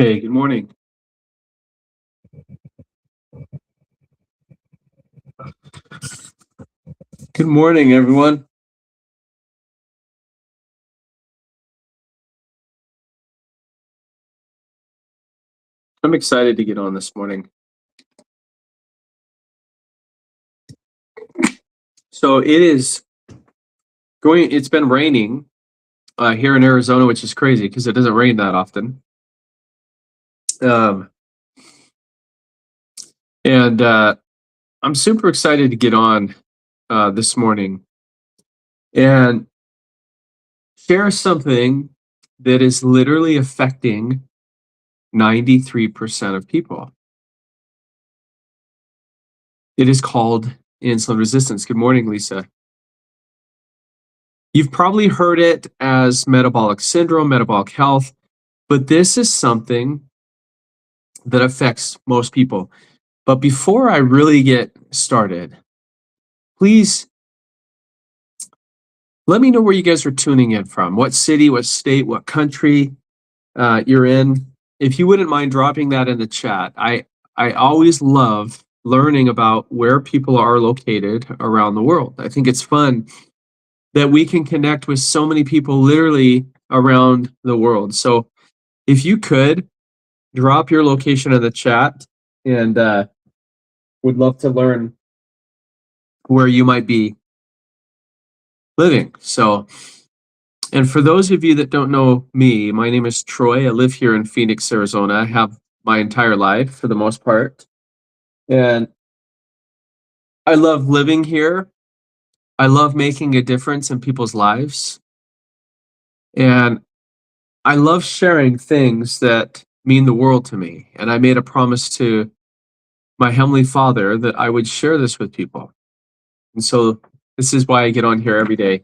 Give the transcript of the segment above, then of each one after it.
Hey, good morning. Good morning, everyone. I'm excited to get on this morning. So it's been raining here in Arizona, which is crazy because it doesn't rain that often. Um, and I'm super excited to get on this morning and share something that is literally affecting 93% of people. It is called insulin resistance. Good morning, Lisa. You've probably heard it as metabolic syndrome, metabolic health, but this is something that affects most people. But before I really get started, please let me know where you guys are tuning in from. What city, what state, what country you're in. If you wouldn't mind dropping that in the chat. I always love learning about where people are located around the world. I think it's fun that we can connect with so many people literally around the world. So if you could drop your location in the chat, and would love to learn where you might be living. So, and for those of you that don't know me, my name is Troy. I live here in Phoenix, Arizona. I have my entire life for the most part. And I love living here. I love making a difference in people's lives. And I love sharing things that mean the world to me. And I made a promise to my Heavenly Father that I would share this with people. And so this is why I get on here every day.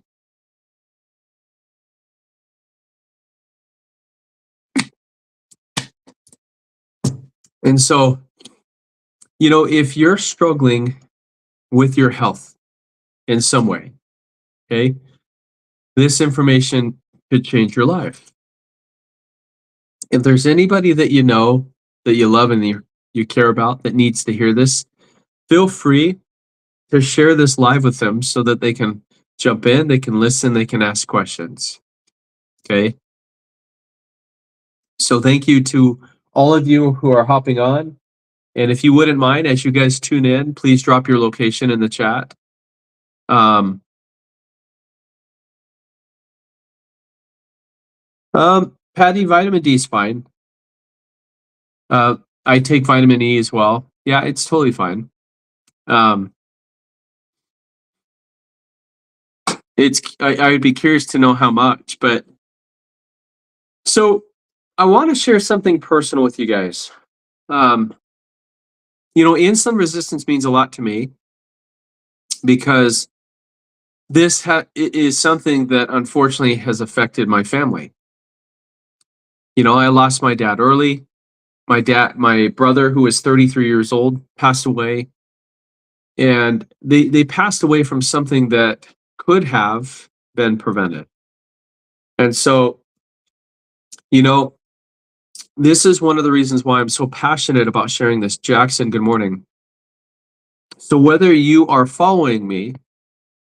And so, if you're struggling with your health in some way, okay, this information could change your life. If there's anybody that you know, that you love, and you care about that needs to hear this, feel free to share this live with them so that they can jump in, they can listen, they can ask questions. Okay. So thank you to all of you who are hopping on. And if you wouldn't mind, as you guys tune in, please drop your location in the chat. Patty, vitamin D is fine. I take vitamin E as well. Yeah, it's totally fine. I would be curious to know how much, but so I want to share something personal with you guys. Insulin resistance means a lot to me because this is something that unfortunately has affected my family. I lost my dad early. My brother, who was 33 years old, passed away. And they passed away from something that could have been prevented. And so, this is one of the reasons why I'm so passionate about sharing this. Jackson, good morning. So whether you are following me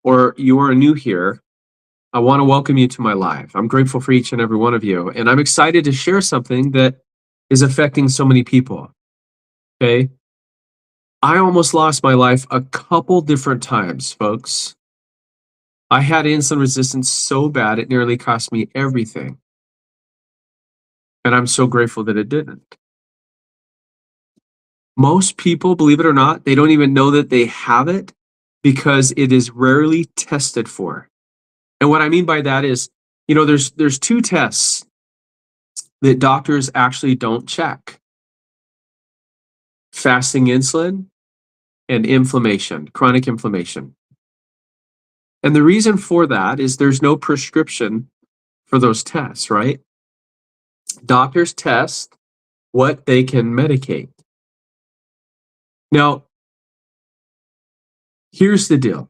or you are new here, I want to welcome you to my live. I'm grateful for each and every one of you. And I'm excited to share something that is affecting so many people. Okay. I almost lost my life a couple different times, folks. I had insulin resistance so bad it nearly cost me everything. And I'm so grateful that it didn't. Most people, believe it or not, they don't even know that they have it because it is rarely tested for. And what I mean by that is, there's two tests that doctors actually don't check: fasting insulin and inflammation, chronic inflammation. And the reason for that is there's no prescription for those tests, right? Doctors test what they can medicate. Now, here's the deal.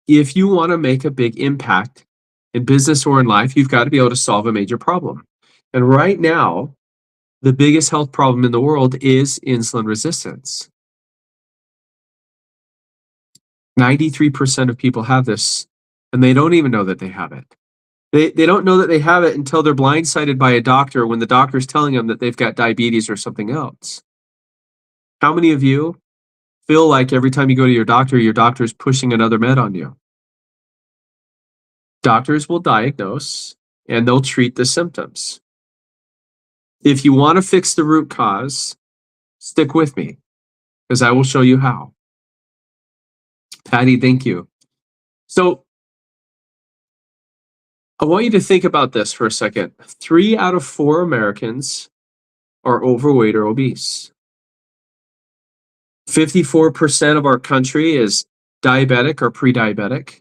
If you want to make a big impact in business or in life, you've got to be able to solve a major problem. And right now, the biggest health problem in the world is insulin resistance. 93% of people have this, and they don't even know that they have it. They don't know that they have it until they're blindsided by a doctor when the doctor's telling them that they've got diabetes or something else. How many of you feel like every time you go to your doctor's pushing another med on you? Doctors will diagnose and they'll treat the symptoms. If you want to fix the root cause, stick with me because I will show you how. Patty, thank you. So I want you to think about this for a second. 3 out of 4 Americans are overweight or obese. 54% of our country is diabetic or pre-diabetic.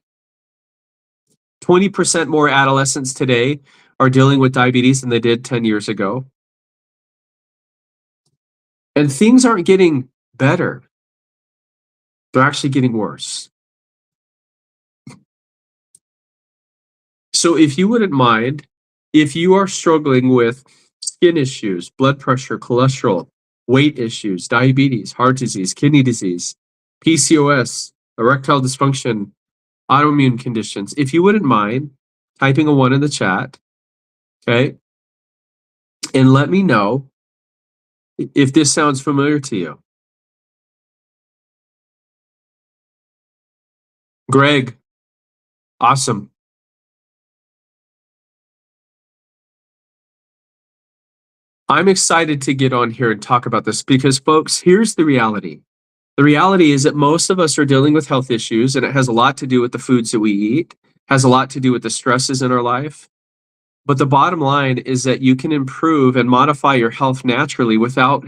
20% more adolescents today are dealing with diabetes than they did 10 years ago. And things aren't getting better. They're actually getting worse. So if you wouldn't mind, if you are struggling with skin issues, blood pressure, cholesterol, weight issues, diabetes, heart disease, kidney disease, PCOS, erectile dysfunction, autoimmune conditions, if you wouldn't mind typing a 1 in the chat, okay? And let me know if this sounds familiar to you. Greg, awesome. I'm excited to get on here and talk about this because, folks, here's the reality. The reality is that most of us are dealing with health issues, and it has a lot to do with the foods that we eat, has a lot to do with the stresses in our life. But the bottom line is that you can improve and modify your health naturally without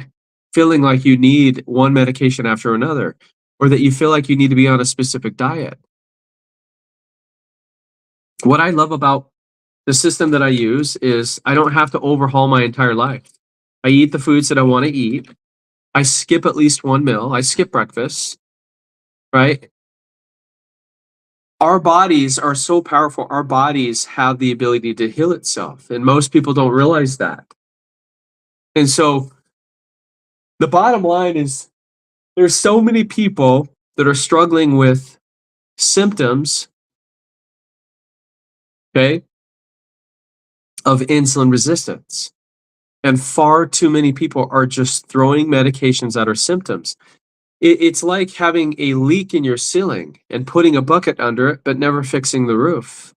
feeling like you need one medication after another, or that you feel like you need to be on a specific diet. What I love about the system that I use is I don't have to overhaul my entire life. I eat the foods that I want to eat. I skip at least one meal. I skip breakfast, right? Our bodies are so powerful. Our bodies have the ability to heal itself, and most people don't realize that. And so the bottom line is there's so many people that are struggling with symptoms, okay, of insulin resistance. And far too many people are just throwing medications at our symptoms. It's like having a leak in your ceiling and putting a bucket under it, but never fixing the roof.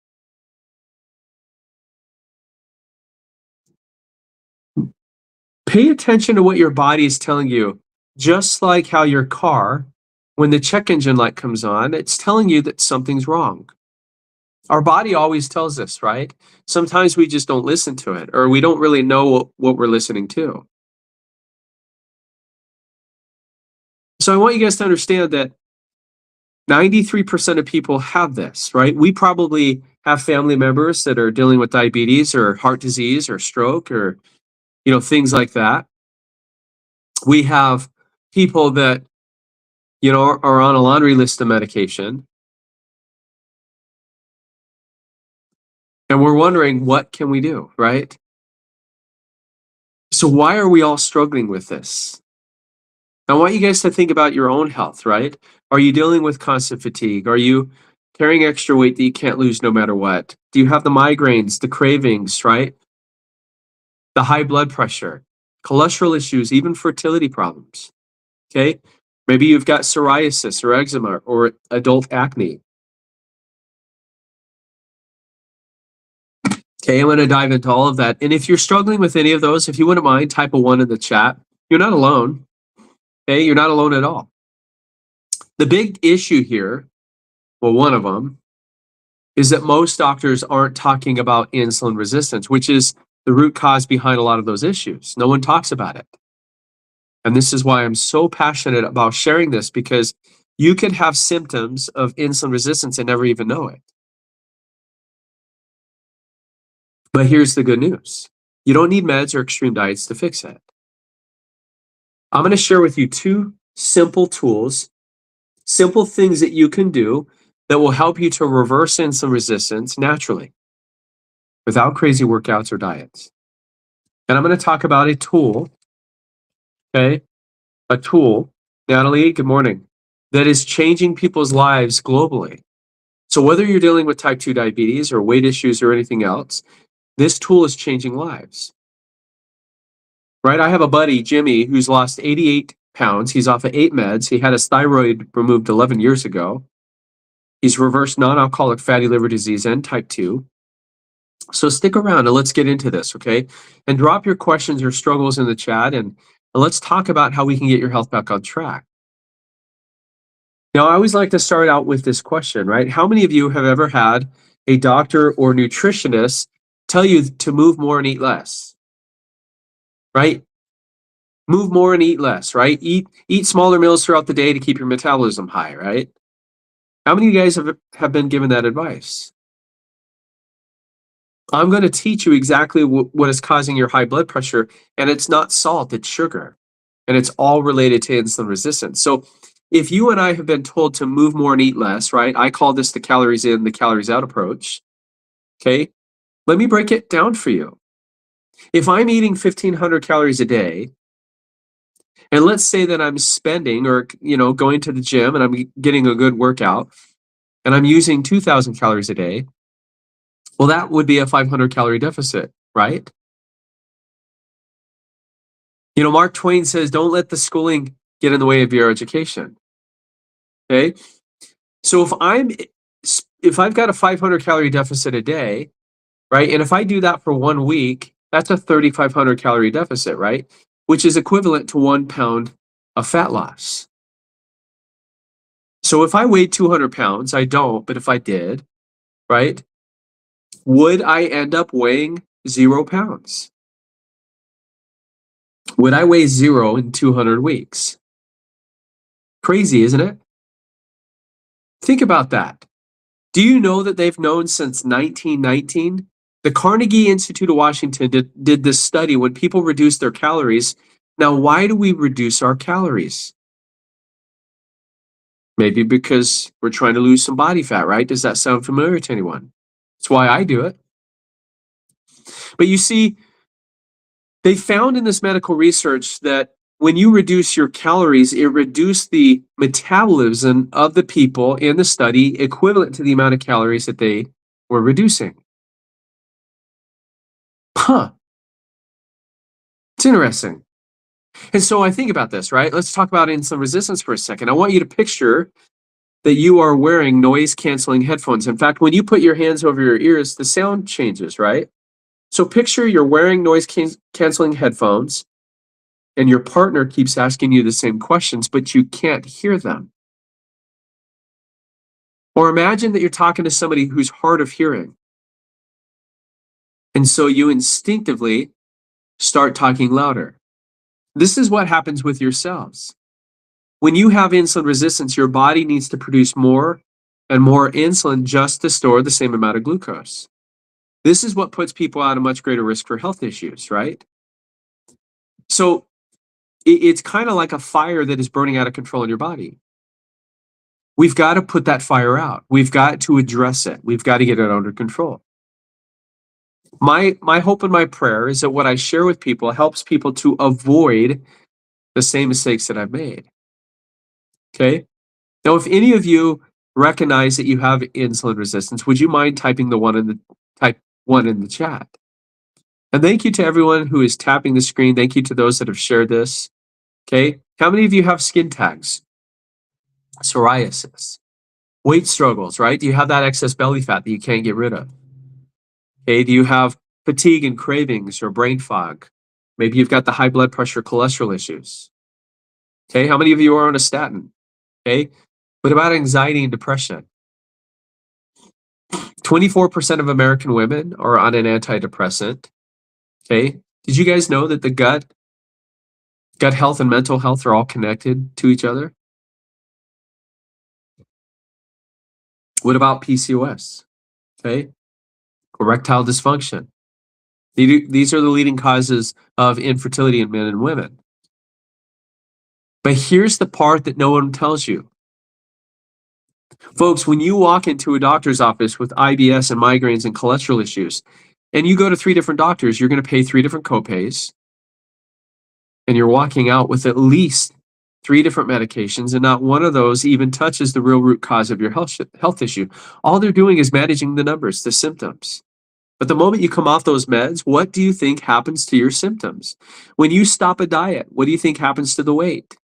Pay attention to what your body is telling you, just like how your car, when the check engine light comes on, it's telling you that something's wrong. Our body always tells us, right? Sometimes we just don't listen to it, or we don't really know what we're listening to. So I want you guys to understand that 93% of people have this, right? We probably have family members that are dealing with diabetes or heart disease or stroke or, things like that. We have people that, are on a laundry list of medication. And we're wondering, what can we do, right? So why are we all struggling with this? I want you guys to think about your own health, right? Are you dealing with constant fatigue? Are you carrying extra weight that you can't lose no matter what? Do you have the migraines, the cravings, right? The high blood pressure, cholesterol issues, even fertility problems, okay? Maybe you've got psoriasis or eczema or adult acne. Okay, I'm going to dive into all of that. And if you're struggling with any of those, if you wouldn't mind, type a 1 in the chat. You're not alone. Okay, you're not alone at all. The big issue here, well, one of them, is that most doctors aren't talking about insulin resistance, which is the root cause behind a lot of those issues. No one talks about it. And this is why I'm so passionate about sharing this, because you can have symptoms of insulin resistance and never even know it. But here's the good news. You don't need meds or extreme diets to fix it. I'm going to share with you 2 simple tools, simple things that you can do that will help you to reverse insulin resistance naturally without crazy workouts or diets. And I'm going to talk about a tool, okay? A tool, Natalie, good morning, that is changing people's lives globally. So whether you're dealing with type 2 diabetes or weight issues or anything else, this tool is changing lives. Right? I have a buddy, Jimmy, who's lost 88 pounds. He's off of 8 meds. He had his thyroid removed 11 years ago. He's reversed non-alcoholic fatty liver disease and type 2. So stick around and let's get into this, okay? And drop your questions or struggles in the chat and let's talk about how we can get your health back on track. Now, I always like to start out with this question, right? How many of you have ever had a doctor or nutritionist tell you to move more and eat less? Right? Move more and eat less, right? Eat smaller meals throughout the day to keep your metabolism high, right? How many of you guys have been given that advice? I'm going to teach you exactly what is causing your high blood pressure, and it's not salt, it's sugar, and it's all related to insulin resistance. So if you and I have been told to move more and eat less, right? I call this the calories in, the calories out approach. Okay, let me break it down for you. If I'm eating 1,500 calories a day, and let's say that I'm spending or going to the gym and I'm getting a good workout, and I'm using 2,000 calories a day, well, that would be a 500 calorie deficit, right? Mark Twain says, don't let the schooling get in the way of your education. Okay, so if I've got a 500 calorie deficit a day, right, and if I do that for 1 week, that's a 3,500 calorie deficit, right, which is equivalent to 1 pound of fat loss. So if I weighed 200 pounds, I don't, but if I did, right, would I end up weighing 0 pounds? Would I weigh 0 in 200 weeks? Crazy, isn't it? Think about that. Do you know that they've known since 1919? The Carnegie Institute of Washington did this study when people reduce their calories. Now, why do we reduce our calories? Maybe because we're trying to lose some body fat, right? Does that sound familiar to anyone? That's why I do it. But you see, they found in this medical research that when you reduce your calories, it reduced the metabolism of the people in the study equivalent to the amount of calories that they were reducing. Huh. It's interesting. And so I think about this, right? Let's talk about insulin resistance for a second. I want you to picture that you are wearing noise canceling headphones. In fact, when you put your hands over your ears, the sound changes, right? So picture you're wearing noise canceling headphones and your partner keeps asking you the same questions, but you can't hear them. Or imagine that you're talking to somebody who's hard of hearing. And so you instinctively start talking louder. This is what happens with your cells. When you have insulin resistance, your body needs to produce more and more insulin just to store the same amount of glucose. This is what puts people at a much greater risk for health issues, right? So it's kind of like a fire that is burning out of control in your body. We've got to put that fire out. We've got to address it. We've got to get it under control. My hope and my prayer is that what I share with people helps people to avoid the same mistakes that I've made. Okay? Now, if any of you recognize that you have insulin resistance, would you mind typing type 1 in the chat? And thank you to everyone who is tapping the screen. Thank you to those that have shared this. Okay? How many of you have skin tags? Psoriasis, weight struggles, right? Do you have that excess belly fat that you can't get rid of? Okay, do you have fatigue and cravings or brain fog? Maybe you've got the high blood pressure, cholesterol issues. Okay, how many of you are on a statin? Okay, what about anxiety and depression? 24% of American women are on an antidepressant. Okay, did you guys know that the gut health and mental health are all connected to each other? What about PCOS? Okay, erectile dysfunction. These are the leading causes of infertility in men and women. But here's the part that no one tells you. Folks, when you walk into a doctor's office with IBS and migraines and cholesterol issues, and you go to 3 different doctors, you're going to pay 3 different copays, and you're walking out with at least 3 different medications, and not one of those even touches the real root cause of your health issue. All they're doing is managing the numbers, the symptoms. But the moment you come off those meds, what do you think happens to your symptoms? When you stop a diet, what do you think happens to the weight?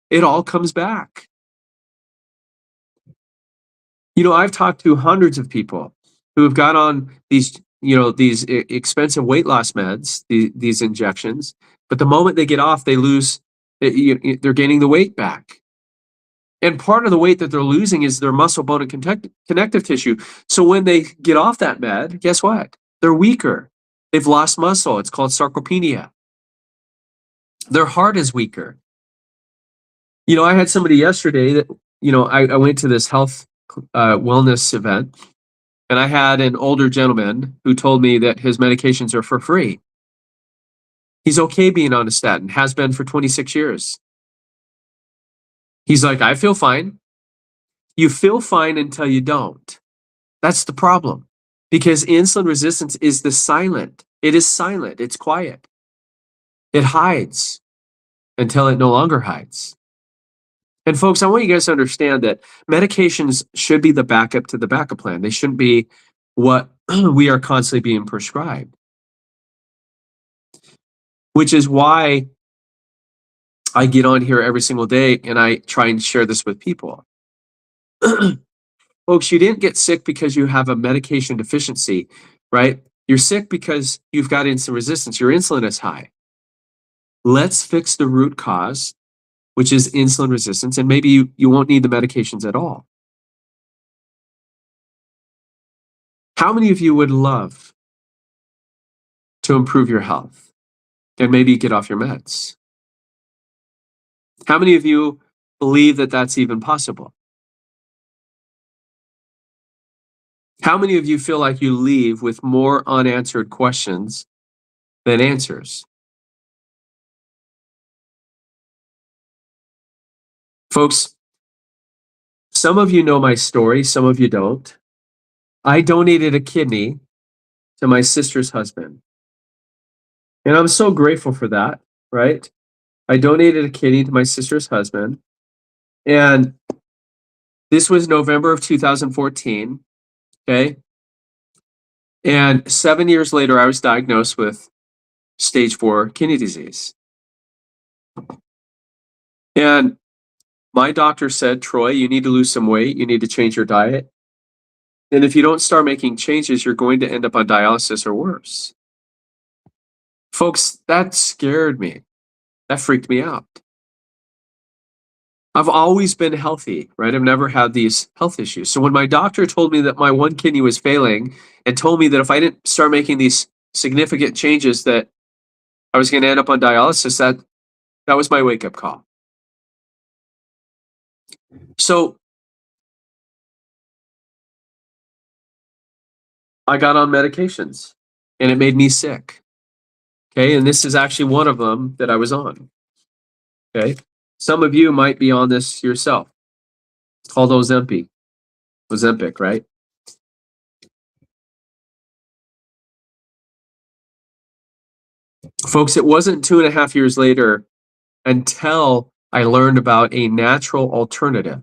It all comes back. You know, I've talked to hundreds of people who have got on these, these expensive weight loss meds, these injections, but the moment they get off, they lose, they're gaining the weight back. And part of the weight that they're losing is their muscle, bone, and connective tissue. So when they get off that med, guess what? They're weaker. They've lost muscle. It's called sarcopenia. Their heart is weaker. You know, I had somebody yesterday that, I went to this health wellness event, and I had an older gentleman who told me that his medications are for free. He's okay being on a statin, has been for 26 years. He's like, I feel fine. You feel fine until you don't. That's the problem. Because insulin resistance is silent. It is silent. It's quiet. It hides until it no longer hides. And folks, I want you guys to understand that medications should be the backup to the backup plan. They shouldn't be what we are constantly being prescribed. Which is why I get on here every single day and I try and share this with people. Folks, you didn't get sick because you have a medication deficiency, right? You're sick because you've got insulin resistance. Your insulin is high. Let's fix the root cause, which is insulin resistance, and maybe you won't need the medications at all. How many of you would love to improve your health and maybe get off your meds? How many of you believe that that's even possible? How many of you feel like you leave with more unanswered questions than answers? Folks, some of you know my story, some of you don't. I donated a kidney to my sister's husband. And I'm so grateful for that, right? I donated a kidney to my sister's husband. And this was November of 2014, okay? And 7 years later, I was diagnosed with stage 4 kidney disease. And my doctor said, Troy, you need to lose some weight. You need to change your diet. And if you don't start making changes, you're going to end up on dialysis or worse. Folks, that scared me. That freaked me out. I've always been healthy, right? I've never had these health issues. So when my doctor told me that my one kidney was failing and told me that if I didn't start making these significant changes that I was going to end up on dialysis, that was my wake-up call. So I got on medications and it made me sick. Okay, and this is actually one of them that I was on. Okay, some of you might be on this yourself. It's called Ozempic, right? Folks, it wasn't 2.5 years later until I learned about a natural alternative.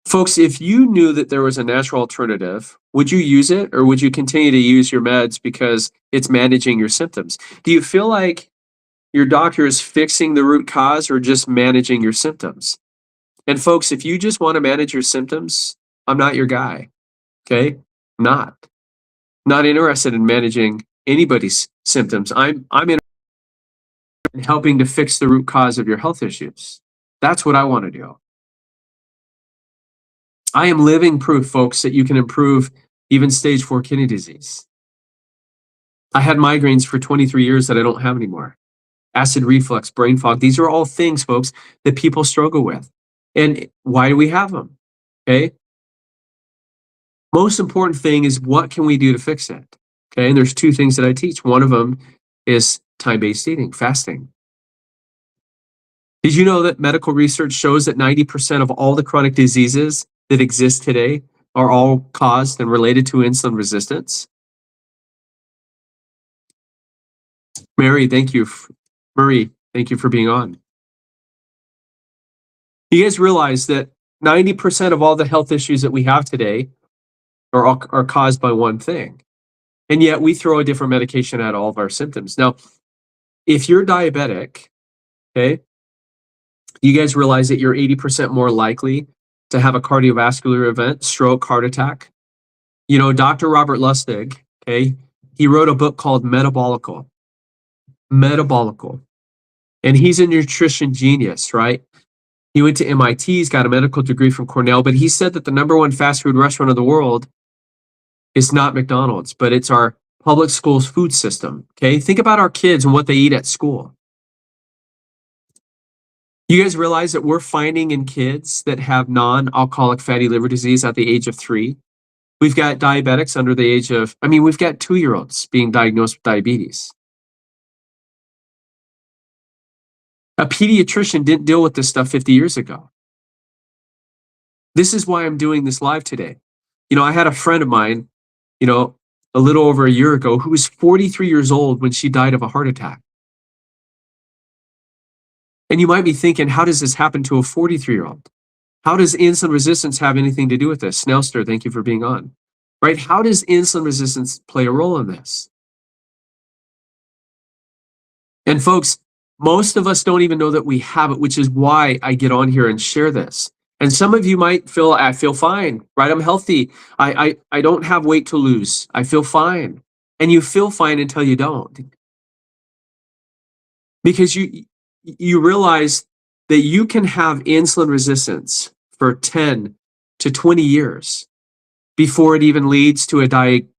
Folks, if you knew that there was a natural alternative, would you use it or would you continue to use your meds because it's managing your symptoms? Do you feel like your doctor is fixing the root cause or just managing your symptoms? And folks, if you just want to manage your symptoms, I'm not your guy. Okay? Not interested in managing anybody's symptoms. I'm interested in helping to fix the root cause of your health issues. That's what I want to do. I am living proof, folks, that you can improve even stage 4 kidney disease. I had migraines for 23 years that I don't have anymore. Acid reflux, brain fog, these are all things, folks, that people struggle with. And why do we have them? Okay. Most important thing is what can we do to fix it? Okay. And there's 2 things that I teach. One of them is time-based eating, fasting. Did you know that medical research shows that 90% of all the chronic diseases that exist today are all caused and related to insulin resistance? Mary, thank you. Marie, thank you for being on. You guys realize that 90% of all the health issues that we have today are caused by one thing. And yet we throw a different medication at all of our symptoms. Now, if you're diabetic, okay, you guys realize that you're 80% more likely to have a cardiovascular event, stroke, heart attack. You know, Dr. Robert Lustig, okay, he wrote a book called Metabolical. And he's a nutrition genius, right? He went to MIT, he's got a medical degree from Cornell, but he said that the number one fast food restaurant in the world is not McDonald's, but it's our public schools food system. Okay, think about our kids and what they eat at school. You guys realize that we're finding in kids that have non-alcoholic fatty liver disease at the age of 3. We've got diabetics under the age of, we've got 2-year-olds being diagnosed with diabetes. A pediatrician didn't deal with this stuff 50 years ago. This is why I'm doing this live today. You know, I had a friend of mine, you know, a little over a year ago who was 43 years old when she died of a heart attack. And you might be thinking, how does this happen to a 43-year-old? How does insulin resistance have anything to do with this? Snellster, thank you for being on. Right? How does insulin resistance play a role in this? And folks, most of us don't even know that we have it, which is why I get on here and share this. And some of you might feel, I feel fine, right? I'm healthy. I don't have weight to lose. I feel fine. And you feel fine until you don't. Because you realize that you can have insulin resistance for 10 to 20 years before it even leads to a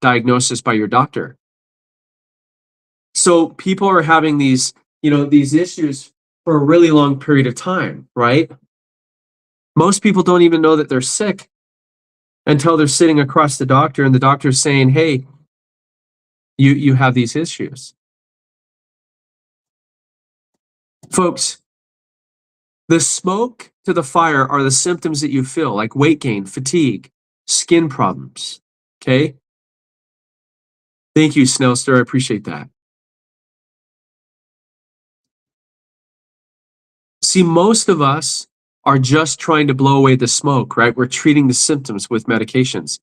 diagnosis by your doctor. So people are having these, these issues for a really long period of time, right? Most people don't even know that they're sick until they're sitting across the doctor and the doctor's saying, hey, you have these issues. Folks, the smoke to the fire are the symptoms that you feel, like weight gain, fatigue, skin problems, okay? Thank you, Snellster, I appreciate that. See, most of us are just trying to blow away the smoke, right? We're treating the symptoms with medications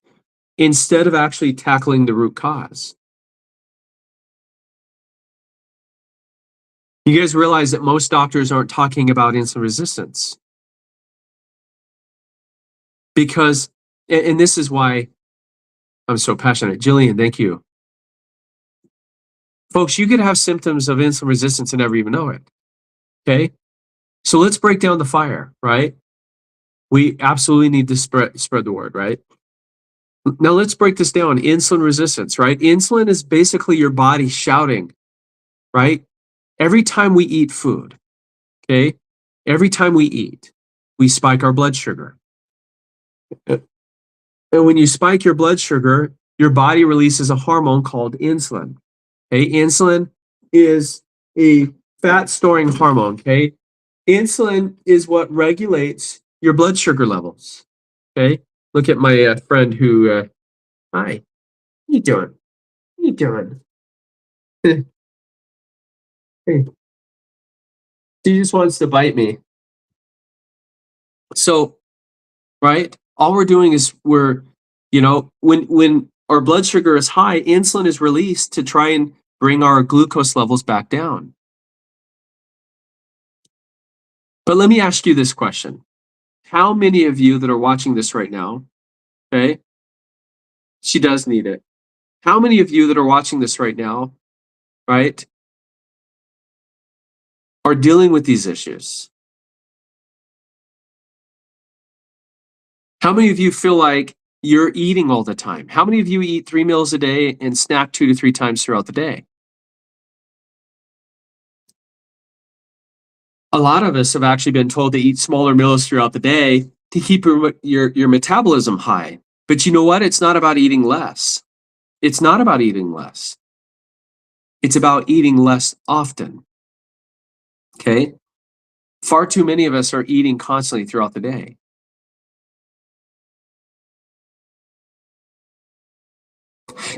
instead of actually tackling the root cause. You guys realize that most doctors aren't talking about insulin resistance. Because, and this is why I'm so passionate. Jillian, thank you. Folks, you could have symptoms of insulin resistance and never even know it, okay? So let's break down the fire, right? We absolutely need to spread the word, right? Now let's break this down. Insulin resistance, right? Insulin is basically your body shouting, right? Every time we eat food, okay? Every time we eat, we spike our blood sugar. And when you spike your blood sugar, your body releases a hormone called insulin. Okay, insulin is a fat-storing hormone, okay? Insulin is what regulates your blood sugar levels, okay? Look at my friend who, hi, how you doing? How you doing? Hey, she just wants to bite me. So, right, all we're doing is when our blood sugar is high, insulin is released to try and bring our glucose levels back down. But let me ask you this question. How many of you that are watching this right now, okay, she does need it. How many of you that are watching this right now, right, are dealing with these issues? How many of you feel like you're eating all the time? How many of you eat 3 meals a day and snack 2 to 3 times throughout the day? A lot of us have actually been told to eat smaller meals throughout the day to keep your metabolism high. But you know what? It's not about eating less. It's not about eating less. It's about eating less often. Okay? Far too many of us are eating constantly throughout the day.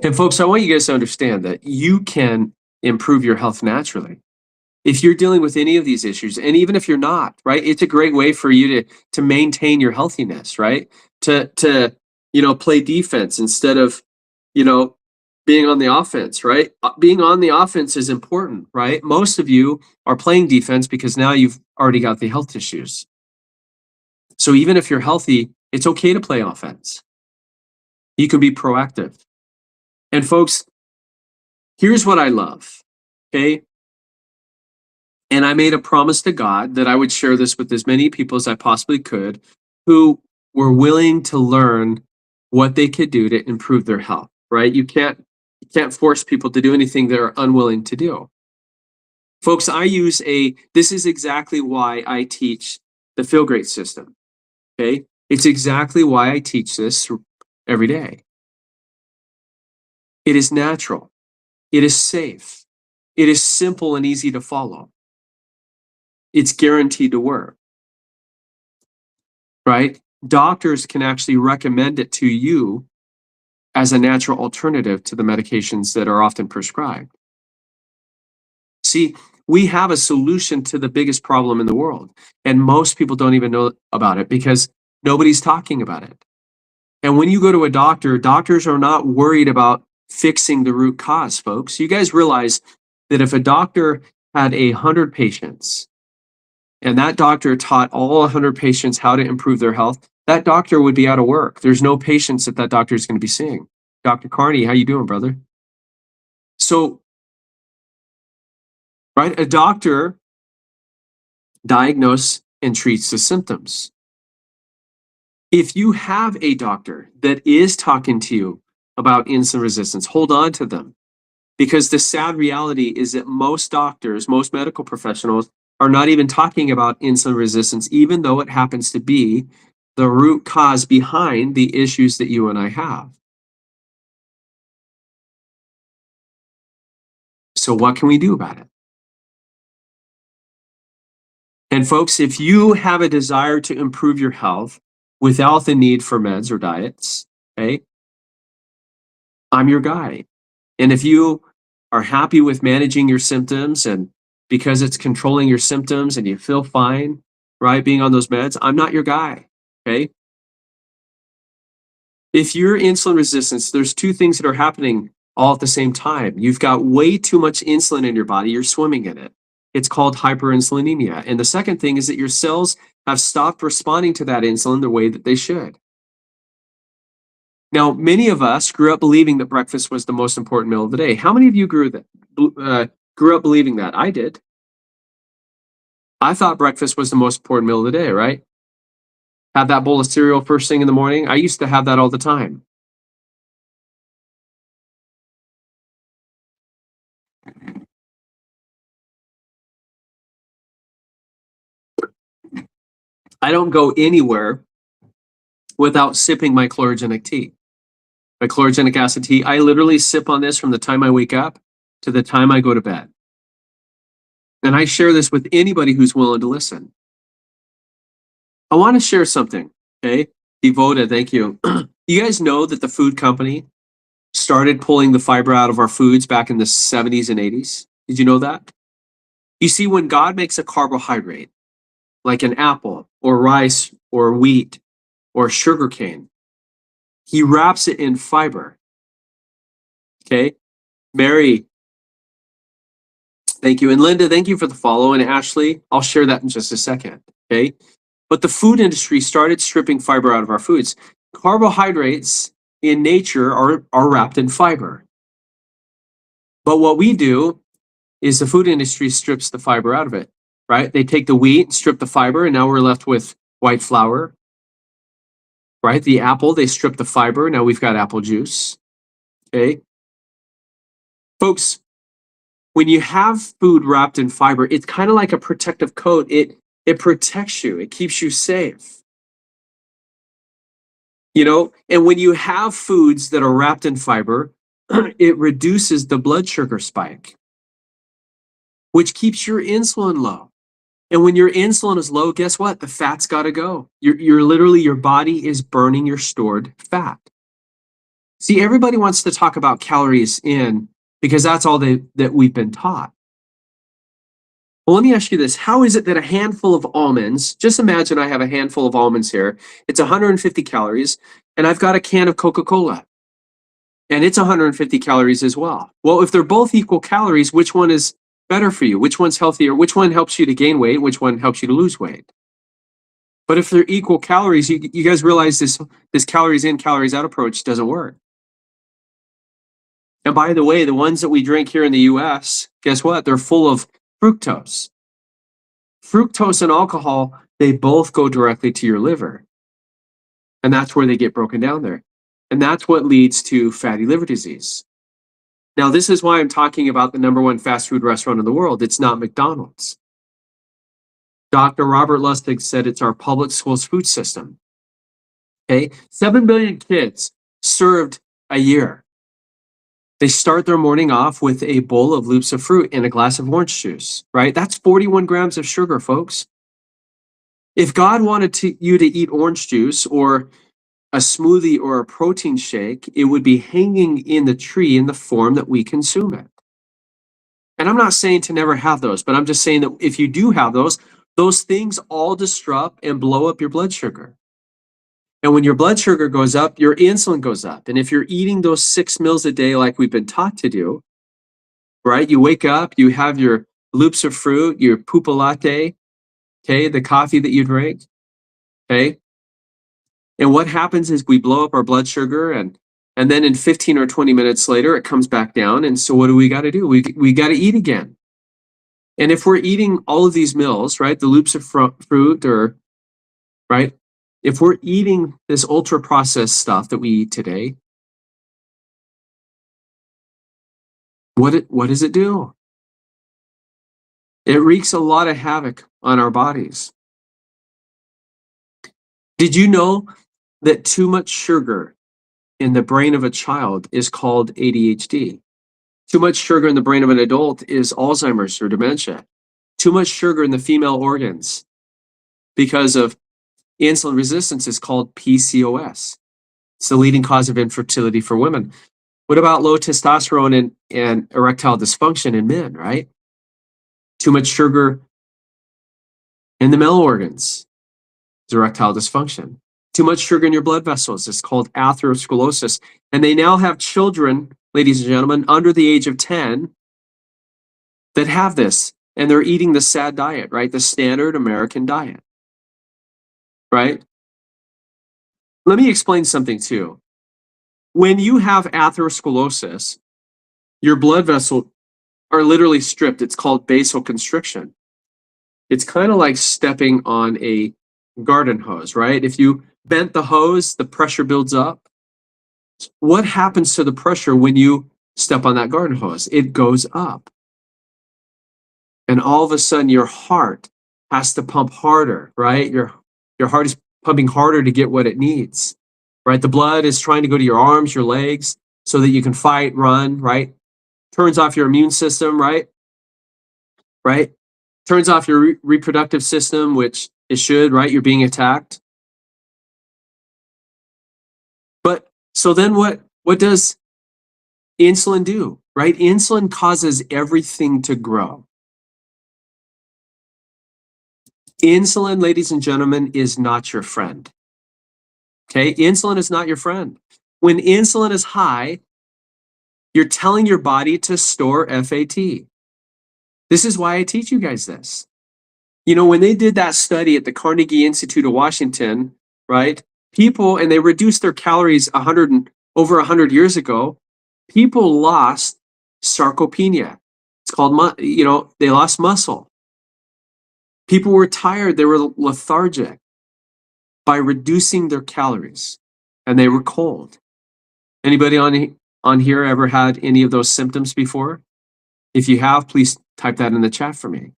And folks, I want you guys to understand that you can improve your health naturally. If you're dealing with any of these issues, and even if you're not, right, it's a great way for you to maintain your healthiness, right? To play defense instead of, you know, being on the offense, right? Being on the offense is important, right? Most of you are playing defense because now you've already got the health issues. So even if you're healthy, it's okay to play offense. You can be proactive. And folks, here's what I love, okay? And I made a promise to God that I would share this with as many people as I possibly could who were willing to learn what they could do to improve their health, right? You can't force people to do anything they're unwilling to do. Folks, this is exactly why I teach the Feel Great system, okay? It's exactly why I teach this every day. It is natural. It is safe. It is simple and easy to follow. It's guaranteed to work, right? Doctors can actually recommend it to you as a natural alternative to the medications that are often prescribed. See, we have a solution to the biggest problem in the world, and most people don't even know about it because nobody's talking about it. And when you go to a doctor, doctors are not worried about fixing the root cause, folks. You guys realize that if a doctor had 100 patients and that doctor taught all 100 patients how to improve their health, that doctor would be out of work. There's no patients that doctor is going to be seeing. Dr. Carney, how you doing, brother? So, right, a doctor diagnoses and treats the symptoms. If you have a doctor that is talking to you about insulin resistance, hold on to them. Because the sad reality is that most doctors, most medical professionals are not even talking about insulin resistance, even though it happens to be the root cause behind the issues that you and I have. So what can we do about it? And folks, if you have a desire to improve your health without the need for meds or diets, okay, I'm your guy. And if you are happy with managing your symptoms and because it's controlling your symptoms and you feel fine, right, being on those meds, I'm not your guy, okay? If you're insulin resistance, there's two things that are happening all at the same time. You've got way too much insulin in your body, you're swimming in it. It's called hyperinsulinemia. And the second thing is that your cells have stopped responding to that insulin the way that they should. Now, many of us grew up believing that breakfast was the most important meal of the day. How many of you grew up believing that? I did. I thought breakfast was the most important meal of the day, right? Have that bowl of cereal first thing in the morning. I used to have that all the time. I don't go anywhere without sipping my chlorogenic tea. My chlorogenic acid tea, I literally sip on this from the time I wake up to the time I go to bed. And I share this with anybody who's willing to listen. I want to share something, okay? Devoted, thank you. You guys know that the food company started pulling the fiber out of our foods back in the 70s and 80s? Did you know that? You see, when God makes a carbohydrate, like an apple or rice or wheat or sugarcane, he wraps it in fiber. Okay? Mary, thank you. And Linda, thank you for the follow. And Ashley, I'll share that in just a second. Okay? But the food industry started stripping fiber out of our foods. Carbohydrates in nature are wrapped in fiber. But what we do is the food industry strips the fiber out of it, right? They take the wheat, strip the fiber, and now we're left with white flour, right? The apple, they strip the fiber, now we've got apple juice, okay? Folks, when you have food wrapped in fiber, it's kind of like a protective coat. It protects you, it keeps you safe. You know, and when you have foods that are wrapped in fiber, it reduces the blood sugar spike, which keeps your insulin low. And when your insulin is low, guess what? The fat's got to go. You're literally, your body is burning your stored fat. See, everybody wants to talk about calories in because that's all that we've been taught. Well, let me ask you this. How is it that a handful of almonds, just imagine I have a handful of almonds here, it's 150 calories, and I've got a can of Coca-Cola, and it's 150 calories as well. Well, if they're both equal calories, which one is better for you? Which one's healthier? Which one helps you to gain weight? Which one helps you to lose weight? But if they're equal calories, you guys realize this calories in, calories out approach doesn't work. And by the way, the ones that we drink here in the US, guess what? They're full of fructose. Fructose and alcohol, they both go directly to your liver. And that's where they get broken down there. And that's what leads to fatty liver disease. Now, this is why I'm talking about the #1 fast food restaurant in the world. It's not McDonald's. Dr. Robert Lustig said it's our public schools food system. Okay, 7 billion kids served a year. They start their morning off with a bowl of loops of fruit and a glass of orange juice, right? That's 41 grams of sugar, folks. If God wanted you to eat orange juice or a smoothie or a protein shake, it would be hanging in the tree in the form that we consume it. And I'm not saying to never have those, but I'm just saying that if you do have those things all disrupt and blow up your blood sugar. And when your blood sugar goes up, your insulin goes up. And if you're eating those 6 meals a day like we've been taught to do, right? You wake up, you have your loops of fruit, your pupa latte, okay, the coffee that you drink, okay? And what happens is we blow up our blood sugar and then in 15 or 20 minutes later, it comes back down. And so what do? We got to eat again. And if we're eating all of these meals, right, the loops of fruit or, right, if we're eating this ultra processed stuff that we eat today, what does it do? It wreaks a lot of havoc on our bodies. Did you know that too much sugar in the brain of a child is called ADHD? Too much sugar in the brain of an adult is Alzheimer's or dementia. Too much sugar in the female organs because of insulin resistance is called PCOS. It's the leading cause of infertility for women. What about low testosterone and erectile dysfunction in men, right? Too much sugar in the male organs is erectile dysfunction. Too much sugar in your blood vessels is called atherosclerosis. And they now have children, ladies and gentlemen, under the age of 10 that have this. And they're eating the SAD diet, right? The standard American diet, right? Let me explain something too. When you have atherosclerosis, your blood vessels are literally stripped. It's called vasoconstriction. It's kind of like stepping on a garden hose, right? If you bent the hose, the pressure builds up. What happens to the pressure when you step on that garden hose? It goes up. And all of a sudden your heart has to pump harder, right? Your heart is pumping harder to get what it needs, right? The blood is trying to go to your arms, your legs, so that you can fight, run, right? Turns off your immune system, right? Right? Turns off your reproductive system, which it should, right? You're being attacked. But so then what does insulin do, right? Insulin causes everything to grow. Insulin, ladies and gentlemen, is not your friend. Okay? Insulin is not your friend. When insulin is high, you're telling your body to store FAT. This is why I teach you guys this. You know, when they did that study at the Carnegie Institute of Washington, right? People, and they reduced their calories over 100 years ago, people lost sarcopenia. It's called, they lost muscle. People were tired, they were lethargic by reducing their calories, and they were cold. Anybody on here ever had any of those symptoms before? If you have, please type that in the chat for me.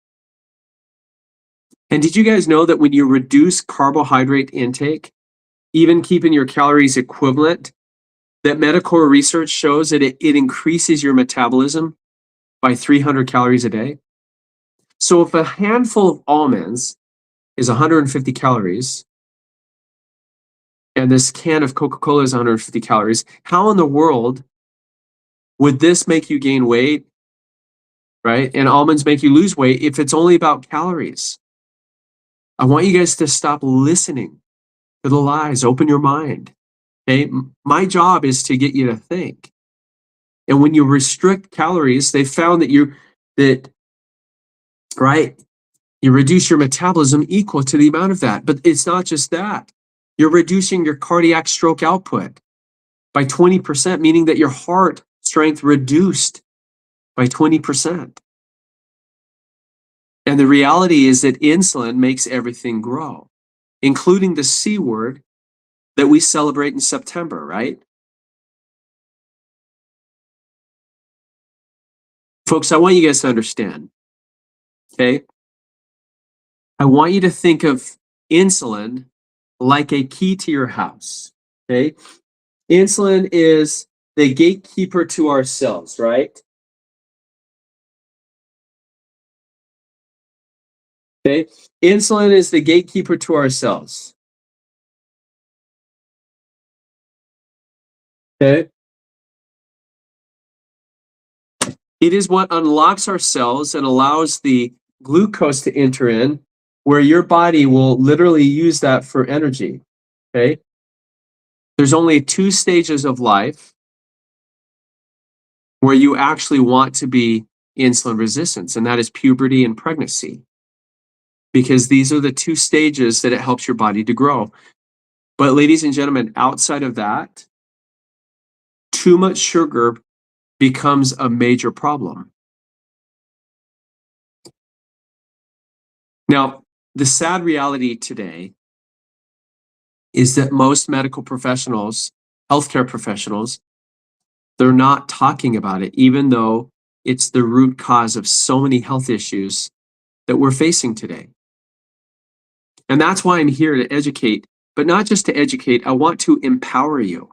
And did you guys know that when you reduce carbohydrate intake, even keeping your calories equivalent, that medical research shows that it increases your metabolism by 300 calories a day? So if a handful of almonds is 150 calories, and this can of Coca-Cola is 150 calories, how in the world Would this make you gain weight, right? And almonds make you lose weight if it's only about calories? I want you guys to stop listening to the lies. Open your mind. Okay. My job is to get you to think. And when you restrict calories, they found that, right, you reduce your metabolism equal to the amount of that. But it's not just that. You're reducing your cardiac stroke output by 20%, meaning that your heart strength reduced by 20%. And the reality is that insulin makes everything grow, including the C word that we celebrate in September, right? Folks, I want you guys to understand, okay? I want you to think of insulin like a key to your house, okay? Insulin is the gatekeeper to our cells, right? Okay? Insulin is the gatekeeper to our cells. Okay? It is what unlocks our cells and allows the glucose to enter in, where your body will literally use that for energy. Okay? There's only 2 stages of life where you actually want to be insulin resistant, and that is puberty and pregnancy. Because these are the 2 stages that it helps your body to grow. But ladies and gentlemen, outside of that, too much sugar becomes a major problem. Now, the sad reality today is that most medical professionals, healthcare professionals, they're not talking about it, even though it's the root cause of so many health issues that we're facing today. And that's why I'm here to educate, but not just to educate, I want to empower you.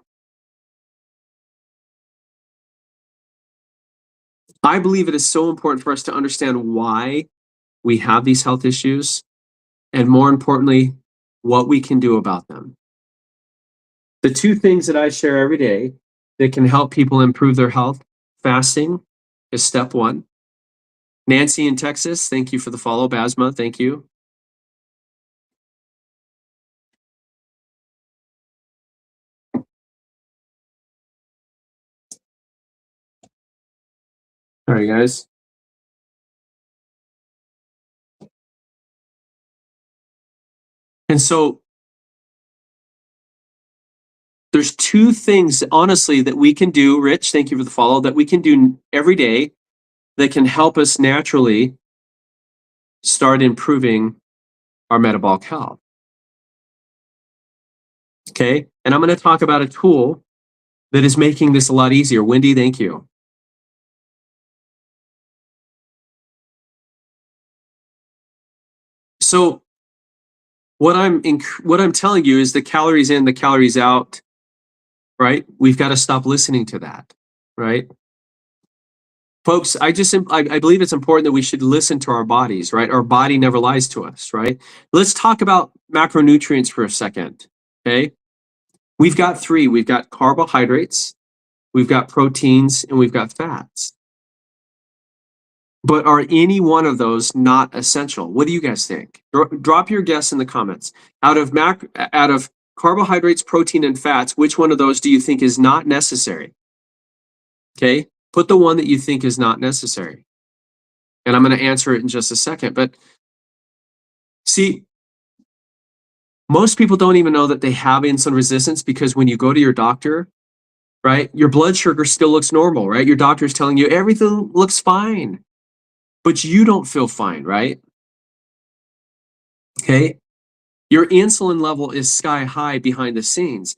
I believe it is so important for us to understand why we have these health issues, and more importantly, what we can do about them. The 2 things that I share every day that can help people improve their health, fasting is step 1. Nancy in Texas, thank you for the follow. Basma, thank you. All right, guys. And so there's 2 things, honestly, that we can do, Rich, thank you for the follow, that we can do every day that can help us naturally start improving our metabolic health. Okay? And I'm going to talk about a tool that is making this a lot easier. Wendy, thank you. So what I'm telling you is the calories in, the calories out, right? We've got to stop listening to that, right? Folks, I believe it's important that we should listen to our bodies, right? Our body never lies to us, right? Let's talk about macronutrients for a second, okay? We've got 3. We've got carbohydrates, we've got proteins, and we've got fats. But are any one of those not essential? What do you guys think? Drop your guess in the comments. Out of carbohydrates, protein, and fats, which one of those do you think is not necessary? Okay, put the one that you think is not necessary. And I'm going to answer it in just a second. But see, most people don't even know that they have insulin resistance, because when you go to your doctor, right, your blood sugar still looks normal, right? Your doctor's telling you everything looks fine, but you don't feel fine, right? Okay. Your insulin level is sky high behind the scenes,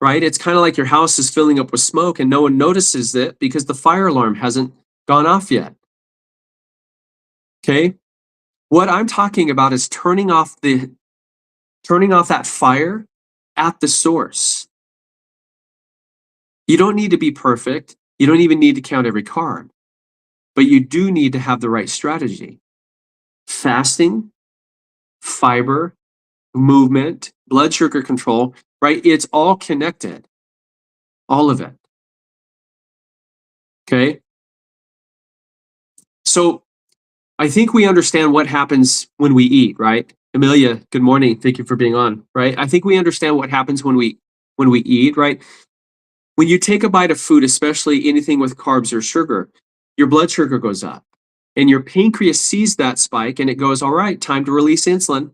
right? It's kind of like your house is filling up with smoke and no one notices it because the fire alarm hasn't gone off yet. Okay. What I'm talking about is turning off that fire at the source. You don't need to be perfect. You don't even need to count every carb, but you do need to have the right strategy. Fasting, fiber, movement, blood sugar control, right? It's all connected, all of it. Okay. So I think we understand what happens when we eat, right? Amelia, good morning. Thank you for being on, right? I think we understand what happens when we eat, right? When you take a bite of food, especially anything with carbs or sugar, your blood sugar goes up. And your pancreas sees that spike and it goes, all right, time to release insulin.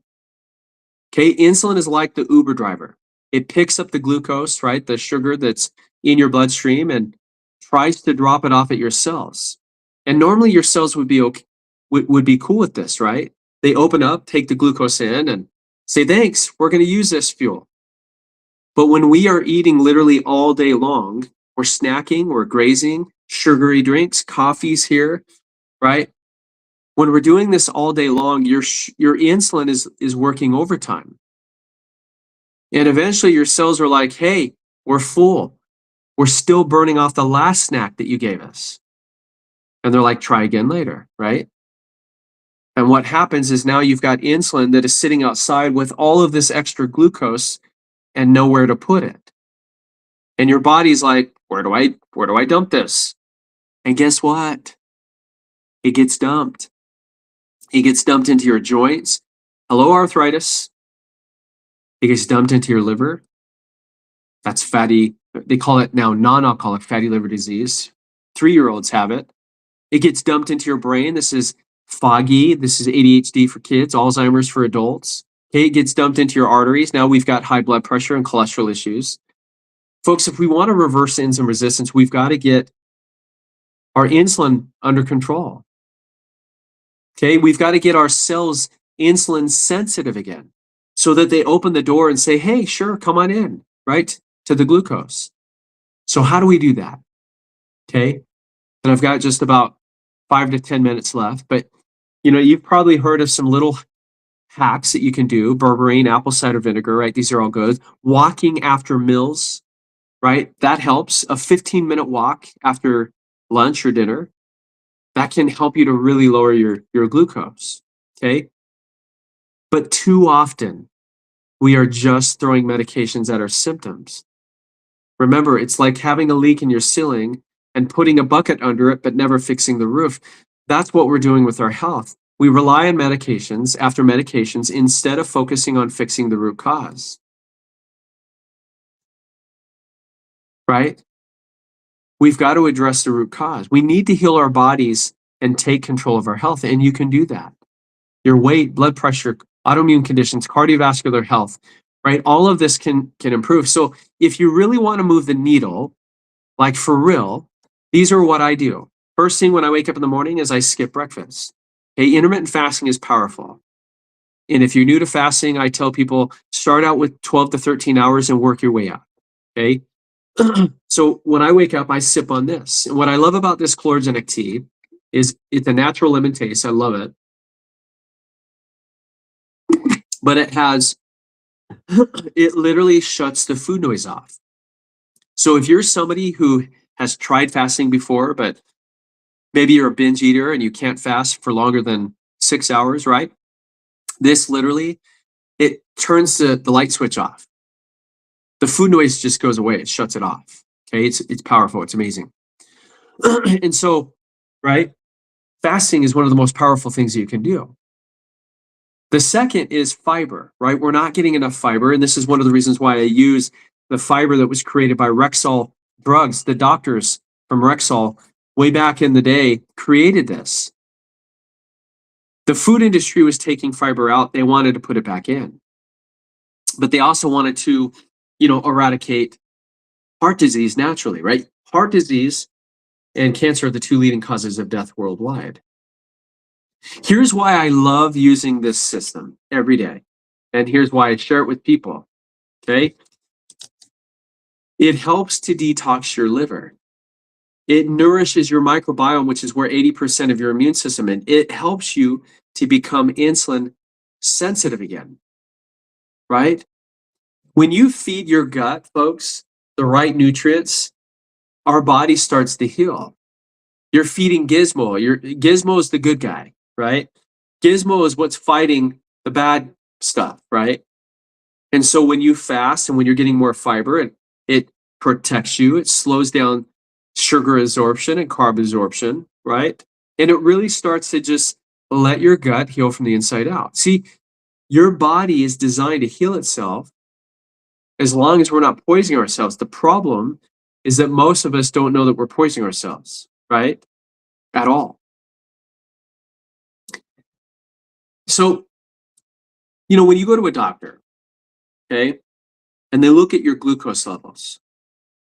Okay, insulin is like the Uber driver. It picks up the glucose, right? The sugar that's in your bloodstream and tries to drop it off at your cells. And normally your cells would be okay, would be cool with this, right? They open up, take the glucose in and say, thanks, we're going to use this fuel. But when we are eating literally all day long, we're snacking, we're grazing, sugary drinks, coffees here, right? When we're doing this all day long, your insulin is working overtime. And eventually your cells are like, hey, we're full. We're still burning off the last snack that you gave us. And they're like, try again later, right? And what happens is now you've got insulin that is sitting outside with all of this extra glucose and nowhere to put it. And your body's like, where do I dump this? And guess what? It gets dumped. It gets dumped into your joints. Hello, arthritis. It gets dumped into your liver. That's fatty. They call it now non-alcoholic fatty liver disease. 3-year-olds have it. It gets dumped into your brain. This is foggy. This is ADHD for kids, Alzheimer's for adults. Okay, it gets dumped into your arteries. Now we've got high blood pressure and cholesterol issues. Folks, if we want to reverse insulin resistance, we've got to get our insulin under control. Okay, we've got to get our cells insulin sensitive again so that they open the door and say, hey, sure, come on in, right, to the glucose. So how do we do that? Okay, and I've got just about 5 to 10 minutes left, but you've probably heard of some little hacks that you can do. Berberine, apple cider vinegar, right? These are all good. Walking after meals, right? That helps. A 15-minute walk after lunch or dinner, that can help you to really lower your glucose, okay? But too often, we are just throwing medications at our symptoms. Remember, it's like having a leak in your ceiling and putting a bucket under it, but never fixing the roof. That's what we're doing with our health. We rely on medications after medications instead of focusing on fixing the root cause. Right? We've got to address the root cause. We need to heal our bodies and take control of our health, and you can do that. Your weight, blood pressure, autoimmune conditions, cardiovascular health, right? All of this can improve. So if you really want to move the needle, like for real, these are what I do. First thing when I wake up in the morning is I skip breakfast. Okay, intermittent fasting is powerful. And if you're new to fasting, I tell people start out with 12 to 13 hours and work your way up. Okay. So when I wake up, I sip on this. And what I love about this chlorogenic tea is it's a natural lemon taste. I love it. But it literally shuts the food noise off. So if you're somebody who has tried fasting before, but maybe you're a binge eater and you can't fast for longer than 6 hours, right? This literally, it turns the light switch off. The food noise just goes away. It shuts it off. Okay, it's powerful. It's amazing. And so, right, fasting is one of the most powerful things that you can do. The second is fiber, right? We're not getting enough fiber, and this is one of the reasons why I use the fiber that was created by Rexall drugs. The doctors from Rexall, way back in the day, created this. The food industry was taking fiber out. They wanted to put it back in. But they also wanted to, eradicate heart disease naturally, right? Heart disease and cancer are the 2 leading causes of death worldwide. Here's why I love using this system every day. And here's why I share it with people, okay? It helps to detox your liver. It nourishes your microbiome, which is where 80% of your immune system is. It helps you to become insulin sensitive again, right? When you feed your gut, folks, the right nutrients, our body starts to heal. You're feeding Gizmo. Gizmo is the good guy, right? Gizmo is what's fighting the bad stuff, right? And so when you fast and when you're getting more fiber, it protects you. It slows down sugar absorption and carb absorption, right? And it really starts to just let your gut heal from the inside out. See, your body is designed to heal itself as long as we're not poisoning ourselves. The problem is that most of us don't know that we're poisoning ourselves, right? At all. So, when you go to a doctor, okay, and they look at your glucose levels,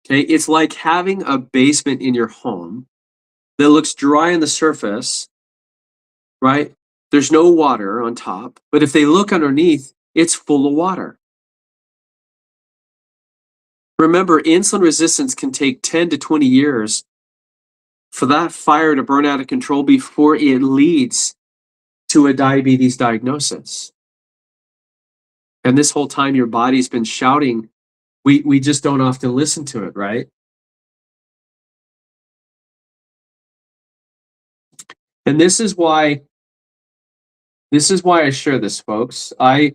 okay, it's like having a basement in your home that looks dry on the surface, right? There's no water on top, but if they look underneath, it's full of water. Remember, insulin resistance can take 10 to 20 years for that fire to burn out of control before it leads to a diabetes diagnosis. And this whole time, your body's been shouting. We just don't often listen to it, right? And this is why I share this, folks. I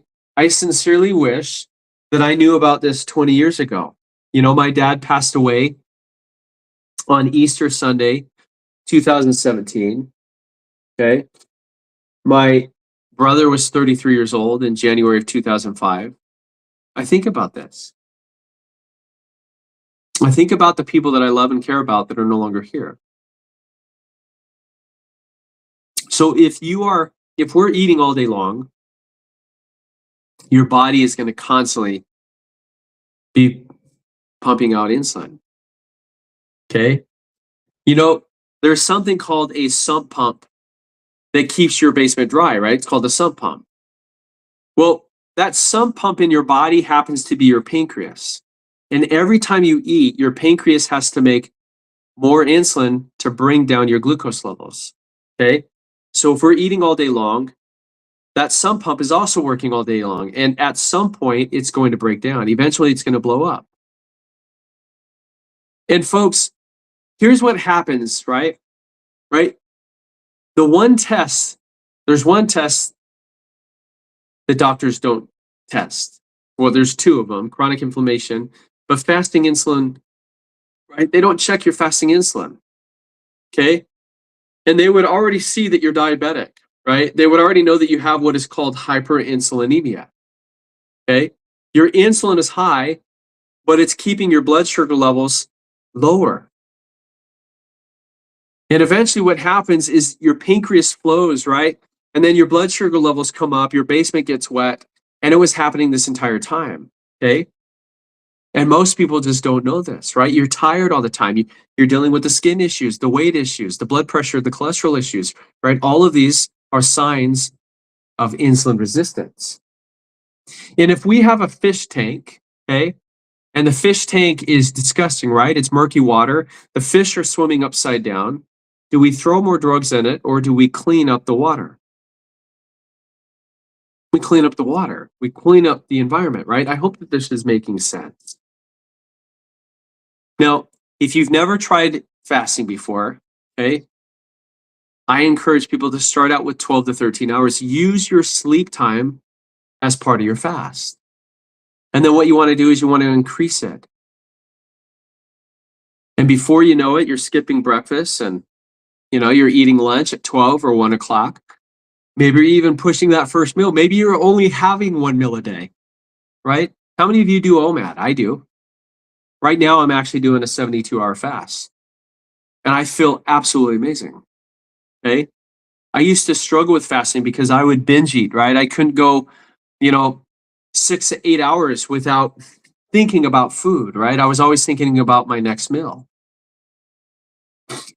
sincerely wish that I knew about this 20 years ago. My dad passed away on Easter Sunday, 2017. Okay. My brother was 33 years old in January of 2005. I think about this. I think about the people that I love and care about that are no longer here. So if we're eating all day long, your body is going to constantly be pumping out insulin. Okay. There's something called a sump pump that keeps your basement dry, right? It's called a sump pump. Well, that sump pump in your body happens to be your pancreas. And every time you eat, your pancreas has to make more insulin to bring down your glucose levels. Okay. So if we're eating all day long, that sump pump is also working all day long. And at some point, it's going to break down. Eventually, it's going to blow up. And folks, here's what happens, right? Right? There's one test that doctors don't test. Well, there's two of them, chronic inflammation, but fasting insulin, right? They don't check your fasting insulin, okay? And they would already see that you're diabetic, right? They would already know that you have what is called hyperinsulinemia, okay? Your insulin is high, but it's keeping your blood sugar levels lower. And eventually what happens is your pancreas flows, right? And then your blood sugar levels come up, your basement gets wet, and it was happening this entire time, okay? And most people just don't know this, right? You're tired all the time. You're dealing with the skin issues, the weight issues, the blood pressure, the cholesterol issues, right? All of these are signs of insulin resistance. And if we have a fish tank, okay, and the fish tank is disgusting, right? It's murky water. The fish are swimming upside down. Do we throw more drugs in it, or do we clean up the water? We clean up the water. We clean up the environment, right? I hope that this is making sense. Now, if you've never tried fasting before, okay, I encourage people to start out with 12 to 13 hours. Use your sleep time as part of your fast. And then what you want to do is you want to increase it. And before you know it, you're skipping breakfast and you're eating lunch at 12 or 1 o'clock. Maybe you're even pushing that first meal. Maybe you're only having one meal a day, right? How many of you do OMAD? I do. Right now, I'm actually doing a 72-hour fast. And I feel absolutely amazing, okay? I used to struggle with fasting because I would binge eat, right? I couldn't go, 6 to 8 hours without thinking about food, right? I was always thinking about my next meal.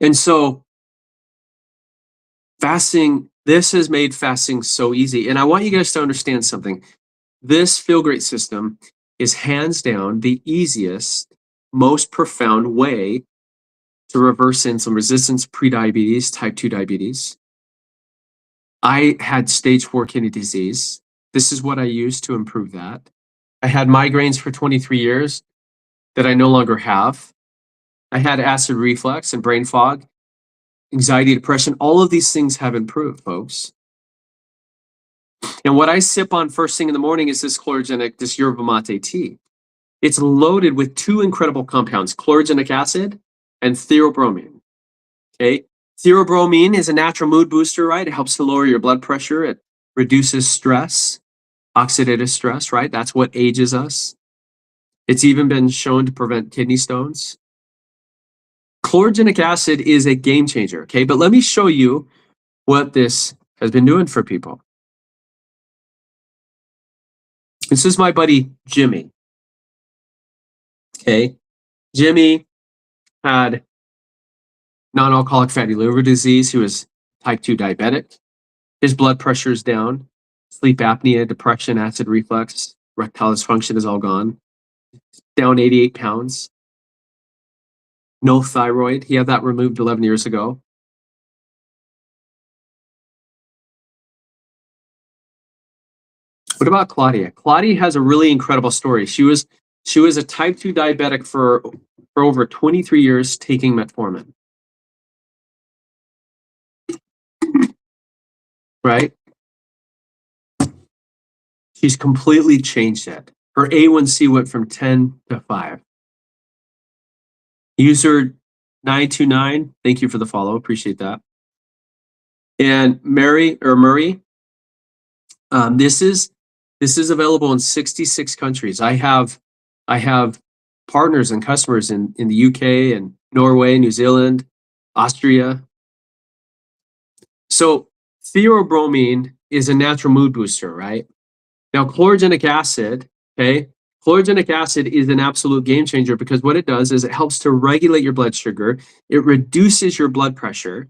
And so fasting, this has made fasting so easy. And I want you guys to understand something. This Feel Great system is hands down the easiest, most profound way to reverse insulin resistance, prediabetes, type 2 diabetes. I had stage 4 kidney disease. This is what I used to improve that. I had migraines for 23 years that I no longer have. I had acid reflux and brain fog, anxiety, depression. All of these things have improved, folks. And what I sip on first thing in the morning is this this yerba mate tea. It's loaded with two incredible compounds, chlorogenic acid and theobromine. Okay. Theobromine is a natural mood booster, right? It helps to lower your blood pressure. It reduces stress, oxidative stress, right? That's what ages us. It's even been shown to prevent kidney stones. Chlorogenic acid is a game changer, okay? But let me show you what this has been doing for people. This is my buddy, Jimmy. Okay. Jimmy had non-alcoholic fatty liver disease. He was type 2 diabetic. His blood pressure is down. Sleep apnea, depression, acid reflux, erectile dysfunction is all gone. Down 88 pounds. No thyroid. He had that removed 11 years ago. What about Claudia? Claudia has a really incredible story. She was a type 2 diabetic for over 23 years taking metformin. Right? She's completely changed it. Her A1C went from 10 to 5. User 929, thank you for the follow. Appreciate that. And Murray, this is available in 66 countries. I have partners and customers in the UK and Norway, New Zealand, Austria. So theobromine is a natural mood booster, right? Now, chlorogenic acid, okay? Chlorogenic acid is an absolute game changer because what it does is it helps to regulate your blood sugar. It reduces your blood pressure.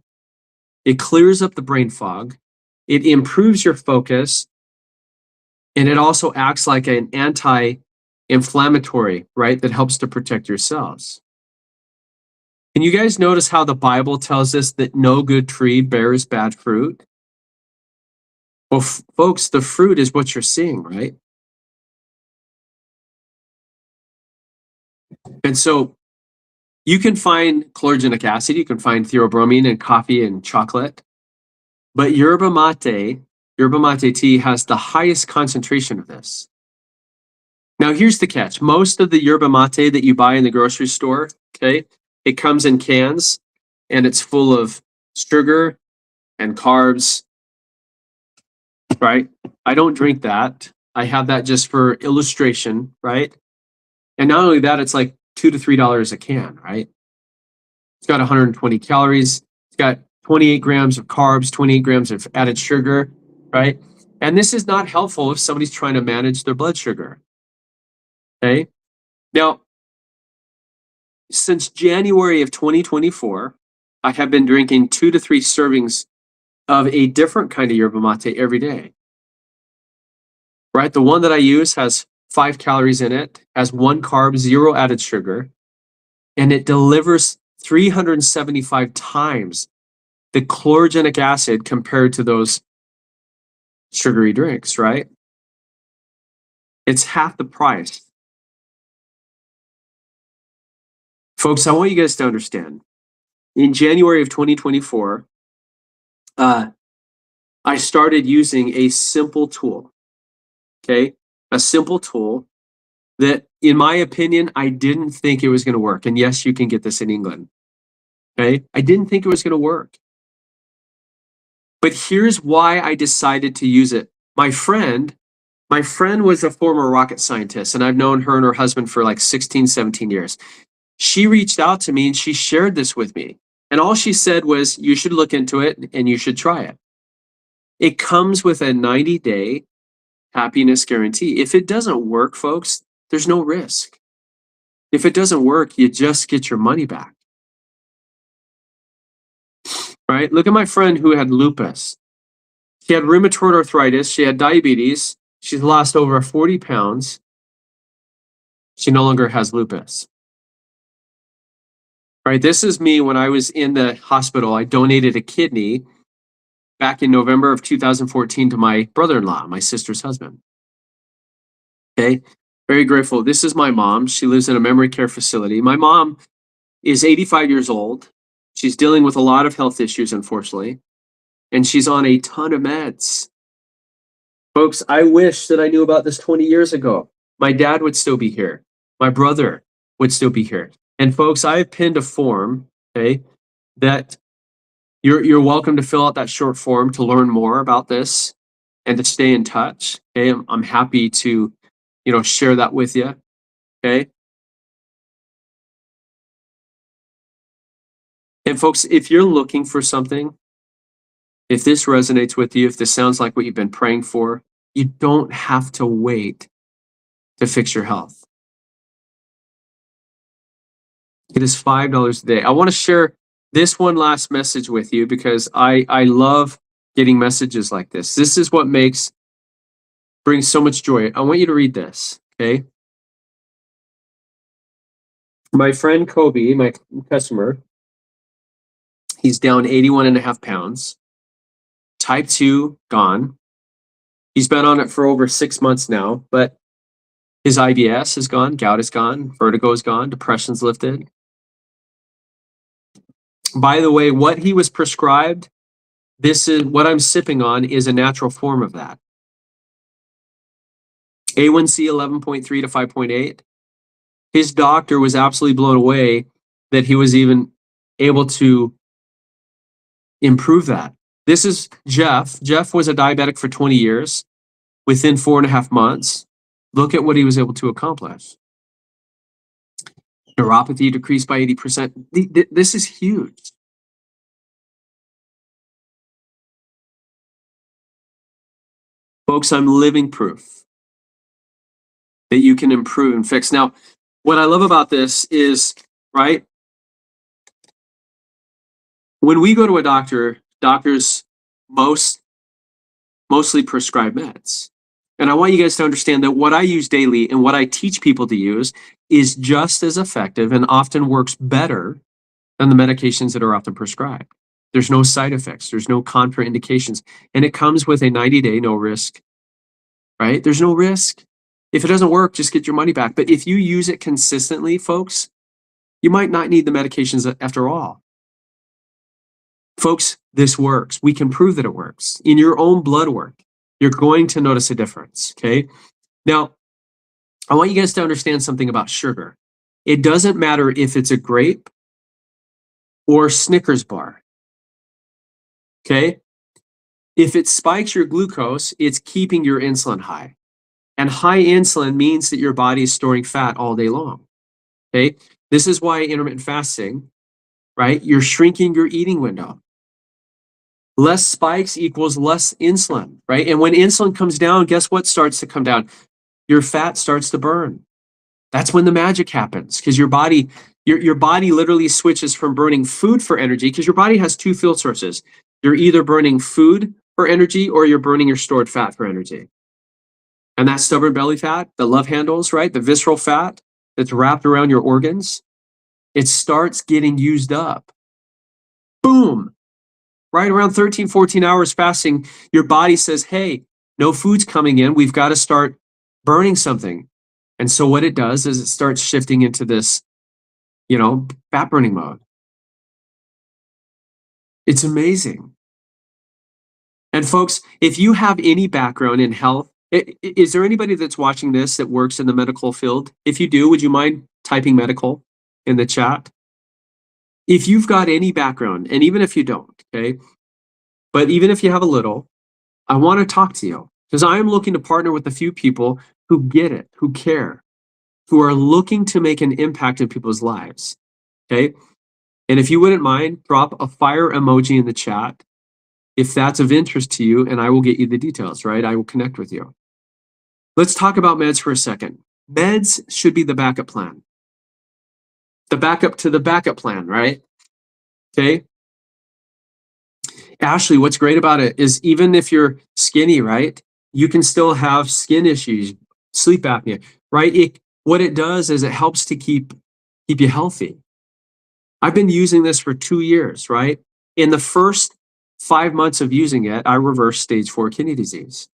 It clears up the brain fog. It improves your focus. And it also acts like an anti-inflammatory, right? That helps to protect your cells. Can you guys notice how the Bible tells us that no good tree bears bad fruit? Well, folks, the fruit is what you're seeing, right? And so you can find chlorogenic acid, you can find theobromine in coffee and chocolate, but yerba mate tea has the highest concentration of this. Now, here's the catch. Most of the yerba mate that you buy in the grocery store, okay, it comes in cans and it's full of sugar and carbs, right? I don't drink that. I have that just for illustration, right? And not only that, it's like $2 to $3 a can, right? It's got 120 calories. It's got 28 grams of carbs, 28 grams of added sugar, right? And this is not helpful if somebody's trying to manage their blood sugar. Okay. Now, since January of 2024, I have been drinking 2 to 3 servings of a different kind of yerba mate every day. Right? The one that I use has 5 calories in it, has 1 carb, 0 added sugar, and it delivers 375 times the chlorogenic acid compared to those sugary drinks, right? It's half the price. Folks, I want you guys to understand. In January of 2024, I started using a simple tool, okay? A simple tool that, in my opinion, I didn't think it was going to work. And yes, you can get this in England, okay? I didn't think it was going to work. But here's why I decided to use it. My friend was a former rocket scientist, and I've known her and her husband for like 16, 17 years. She reached out to me and she shared this with me. And all she said was, you should look into it and you should try it. It comes with a 90-day happiness guarantee. If it doesn't work, folks, there's no risk. If it doesn't work, you just get your money back. Right? Look at my friend who had lupus. She had rheumatoid arthritis. She had diabetes. She's lost over 40 pounds. She no longer has lupus. Right? This is me when I was in the hospital. I donated a kidney back in November of 2014 to my brother-in-law, my sister's husband. Okay? Very grateful. This is my mom. She lives in a memory care facility. My mom is 85 years old. She's dealing with a lot of health issues, unfortunately, and she's on a ton of meds. Folks, I wish that I knew about this 20 years ago. My dad would still be here. My brother would still be here. And folks, I've pinned a form, okay, that you're welcome to fill out that short form to learn more about this and to stay in touch. Okay, I'm happy to, share that with you. Okay. And folks, if you're looking for something, if this resonates with you, if this sounds like what you've been praying for, you don't have to wait to fix your health. It is $5 a day. I want to share this one last message with you because I love getting messages like this. This is what brings so much joy. I want you to read this, okay? My friend Kobe, my customer, he's down 81.5 pounds. Type 2 gone. He's been on it for over 6 months now, but his IBS is gone, gout is gone, vertigo is gone, depression's lifted. By the way, what he was prescribed, this is what I'm sipping on, is a natural form of that. A1C 11.3 to 5.8. His doctor was absolutely blown away that he was even able to improve that. This is Jeff. Jeff was a diabetic for 20 years. Within 4.5 months, look at what he was able to accomplish. Neuropathy decreased by 80%. This is huge. Folks, I'm living proof that you can improve and fix. Now, what I love about this is, right, when we go to a doctor, doctors mostly prescribe meds. And I want you guys to understand that what I use daily and what I teach people to use is just as effective and often works better than the medications that are often prescribed. There's no side effects, there's no contraindications, and it comes with a 90-day no risk, right? There's no risk. If it doesn't work, just get your money back. But if you use it consistently, folks, you might not need the medications after all. Folks, this works. We can prove that it works. In your own blood work, you're going to notice a difference, okay? Now, I want you guys to understand something about sugar. It doesn't matter if it's a grape or Snickers bar, okay? If it spikes your glucose, it's keeping your insulin high. And high insulin means that your body is storing fat all day long, okay? This is why intermittent fasting, right? You're shrinking your eating window. Less spikes equals less insulin, right? And when insulin comes down, guess what starts to come down? Your fat starts to burn. That's when the magic happens, because your body literally switches from burning food for energy, because your body has two fuel sources. You're either burning food for energy or you're burning your stored fat for energy. And that stubborn belly fat, the love handles, right? The visceral fat that's wrapped around your organs, it starts getting used up. Boom. Right around 13, 14 hours fasting, your body says, hey, no food's coming in. We've got to start burning something. And so what it does is it starts shifting into this, fat burning mode. It's amazing. And folks, if you have any background in health, is there anybody that's watching this that works in the medical field? If you do, would you mind typing medical in the chat? If you've got any background, and even if you don't, okay, but even if you have a little, I want to talk to you because I am looking to partner with a few people who get it, who care, who are looking to make an impact in people's lives, okay? And if you wouldn't mind, drop a fire emoji in the chat if that's of interest to you, and I will get you the details, right? I will connect with you. Let's talk about meds for a second. Meds should be the backup plan. The backup to the backup plan, right? Okay. Ashley, what's great about it is even if you're skinny, right, you can still have skin issues, sleep apnea, right? What it does is it helps to keep you healthy. I've been using this for 2 years, right? In the first 5 months of using it, I reversed stage 4 kidney disease.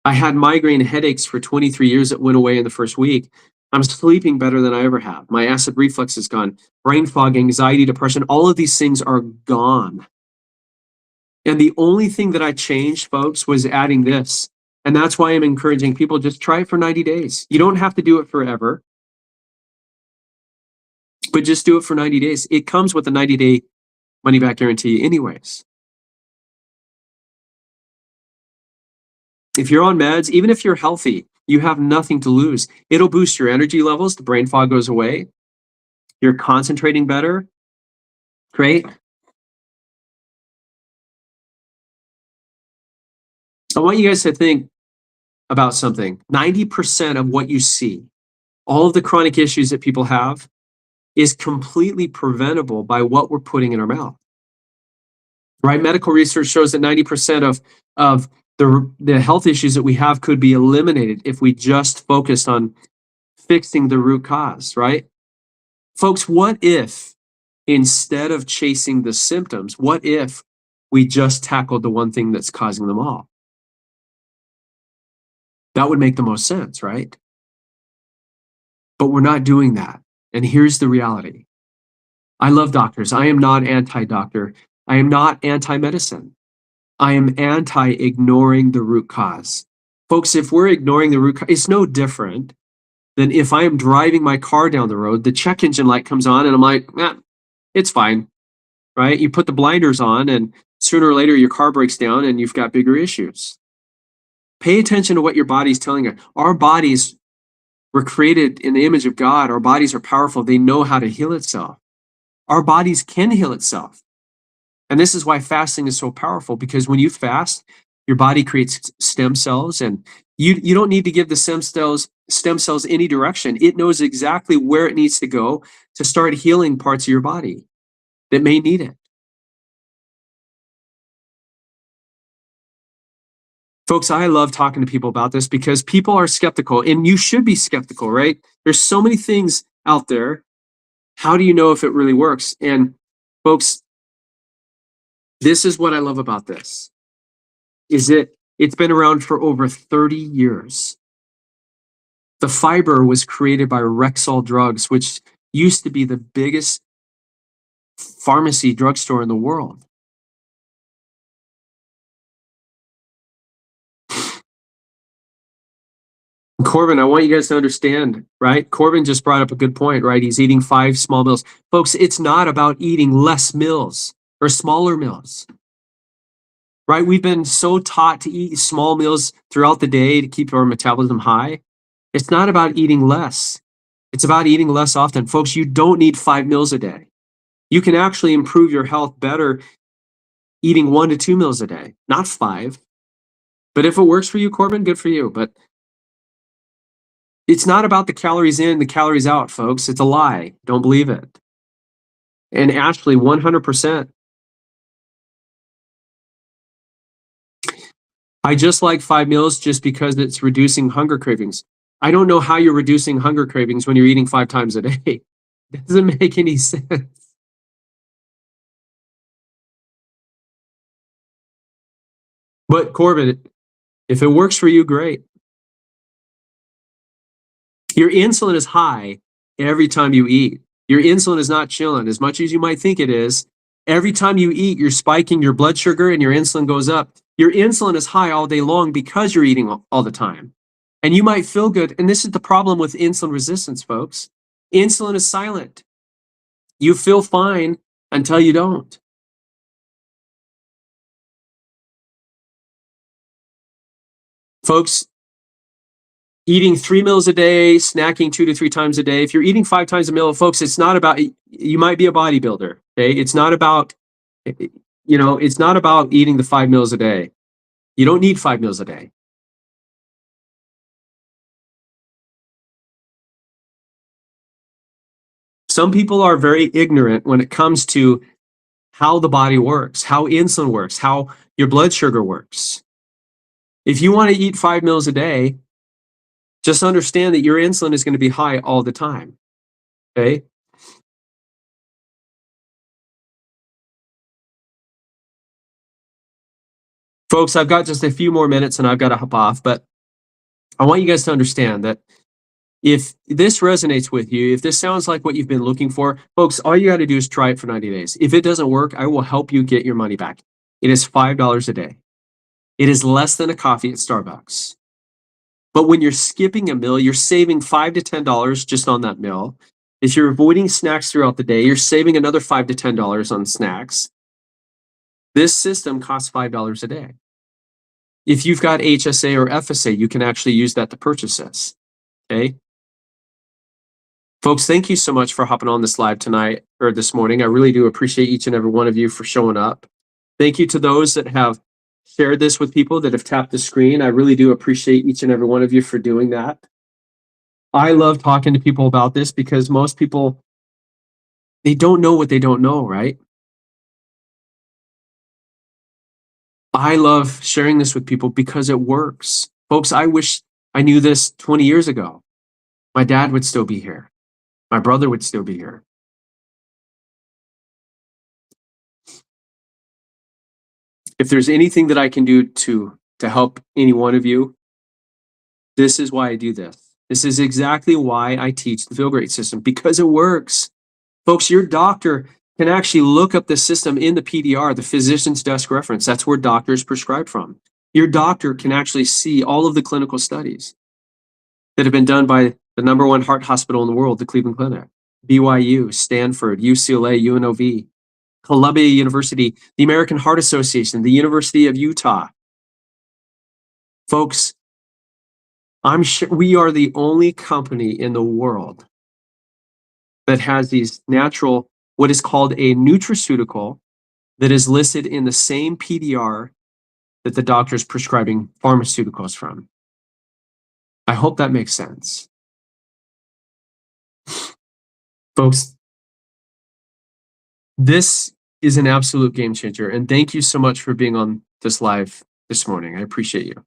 I had migraine headaches for 23 years that went away in the first week. I'm sleeping better than I ever have. My acid reflux is gone. Brain fog, anxiety, depression, all of these things are gone. And the only thing that I changed, folks, was adding this. And that's why I'm encouraging people, just try it for 90 days. You don't have to do it forever. but just do it for 90 days. It comes with a 90-day money-back guarantee anyways. If you're on meds, even if you're healthy, you have nothing to lose. It'll boost your energy levels. The brain fog goes away. You're concentrating better. Great. I want you guys to think about something. 90% of what you see, all of the chronic issues that people have, is completely preventable by what we're putting in our mouth. Right? Medical research shows that 90% of the health issues that we have could be eliminated if we just focused on fixing the root cause, right? Folks, what if instead of chasing the symptoms, what if we just tackled the one thing that's causing them all? That would make the most sense, right? But we're not doing that. And here's the reality. I love doctors. I am not anti-doctor. I am not anti-medicine. I am anti-ignoring the root cause. Folks, if we're ignoring the root cause, it's no different than if I am driving my car down the road, the check engine light comes on and I'm like, it's fine, right? You put the blinders on and sooner or later your car breaks down and you've got bigger issues. Pay attention to what your body's telling you. Our bodies were created in the image of God. Our bodies are powerful. They know how to heal itself. Our bodies can heal itself. And this is why fasting is so powerful, because when you fast, your body creates stem cells, and you don't need to give the stem cells any direction. It knows exactly where it needs to go to start healing parts of your body that may need it. Folks, I love talking to people about this because people are skeptical, and you should be skeptical, right? There's so many things out there. How do you know if it really works? And folks, this is what I love about this, is it's been around for over 30 years. The fiber was created by Rexall Drugs, which used to be the biggest pharmacy drugstore in the world. Corbin, I want you guys to understand, right? Corbin just brought up a good point, right? He's eating 5 small meals. Folks, it's not about eating less meals or smaller meals, right? We've been so taught to eat small meals throughout the day to keep our metabolism high. It's not about eating less. It's about eating less often. Folks, you don't need 5 meals a day. You can actually improve your health better eating 1 to 2 meals a day, not 5. But if it works for you, Corbin, good for you. But it's not about the calories in, the calories out, folks. It's a lie. Don't believe it. And Ashley, 100%. I just like 5 meals just because it's reducing hunger cravings. I don't know how you're reducing hunger cravings when you're eating 5 times a day. It doesn't make any sense. But Corbin, if it works for you, great. Your insulin is high every time you eat. Your insulin is not chilling as much as you might think it is. Every time you eat, you're spiking your blood sugar and your insulin goes up. Your insulin is high all day long because you're eating all the time. And you might feel good. And this is the problem with insulin resistance, folks. Insulin is silent. You feel fine until you don't. Folks, eating 3 meals a day, snacking 2 to 3 times a day. If you're eating 5 times a meal, folks, it's not about, you might be a bodybuilder, okay? It's not about, it's not about eating the 5 meals a day. You don't need 5 meals a day. Some people are very ignorant when it comes to how the body works, how insulin works, how your blood sugar works. If you want to eat 5 meals a day, just understand that your insulin is going to be high all the time, okay? Folks, I've got just a few more minutes and I've got to hop off, but I want you guys to understand that if this resonates with you, if this sounds like what you've been looking for, folks, all you got to do is try it for 90 days. If it doesn't work, I will help you get your money back. It is $5 a day. It is less than a coffee at Starbucks. But when you're skipping a meal, you're saving $5 to $10 just on that meal. If you're avoiding snacks throughout the day, you're saving another $5 to $10 on snacks. This system costs $5 a day. If you've got HSA or FSA, you can actually use that to purchase this. Okay. Folks, thank you so much for hopping on this live tonight or this morning. I really do appreciate each and every one of you for showing up. Thank you to those that have shared this with people that have tapped the screen. I really do appreciate each and every one of you for doing that. I love talking to people about this because most people, they don't know what they don't know, right? I love sharing this with people because it works. Folks, I wish I knew this 20 years ago. My dad would still be here. My brother would still be here. If there's anything that I can do to help any one of you, this is why I do this. This is exactly why I teach the Feel Great system, because it works. Folks, your doctor can actually look up the system in the PDR, the physician's desk reference. That's where doctors prescribe from. Your doctor can actually see all of the clinical studies that have been done by the #1 heart hospital in the world, the Cleveland Clinic, BYU, Stanford, UCLA, UNLV, Columbia University, the American Heart Association, the University of Utah. Folks, I'm sure we are the only company in the world that has these natural, what is called a nutraceutical, that is listed in the same PDR that the doctor's prescribing pharmaceuticals from. I hope that makes sense. Folks, this is an absolute game changer. And thank you so much for being on this live this morning. I appreciate you.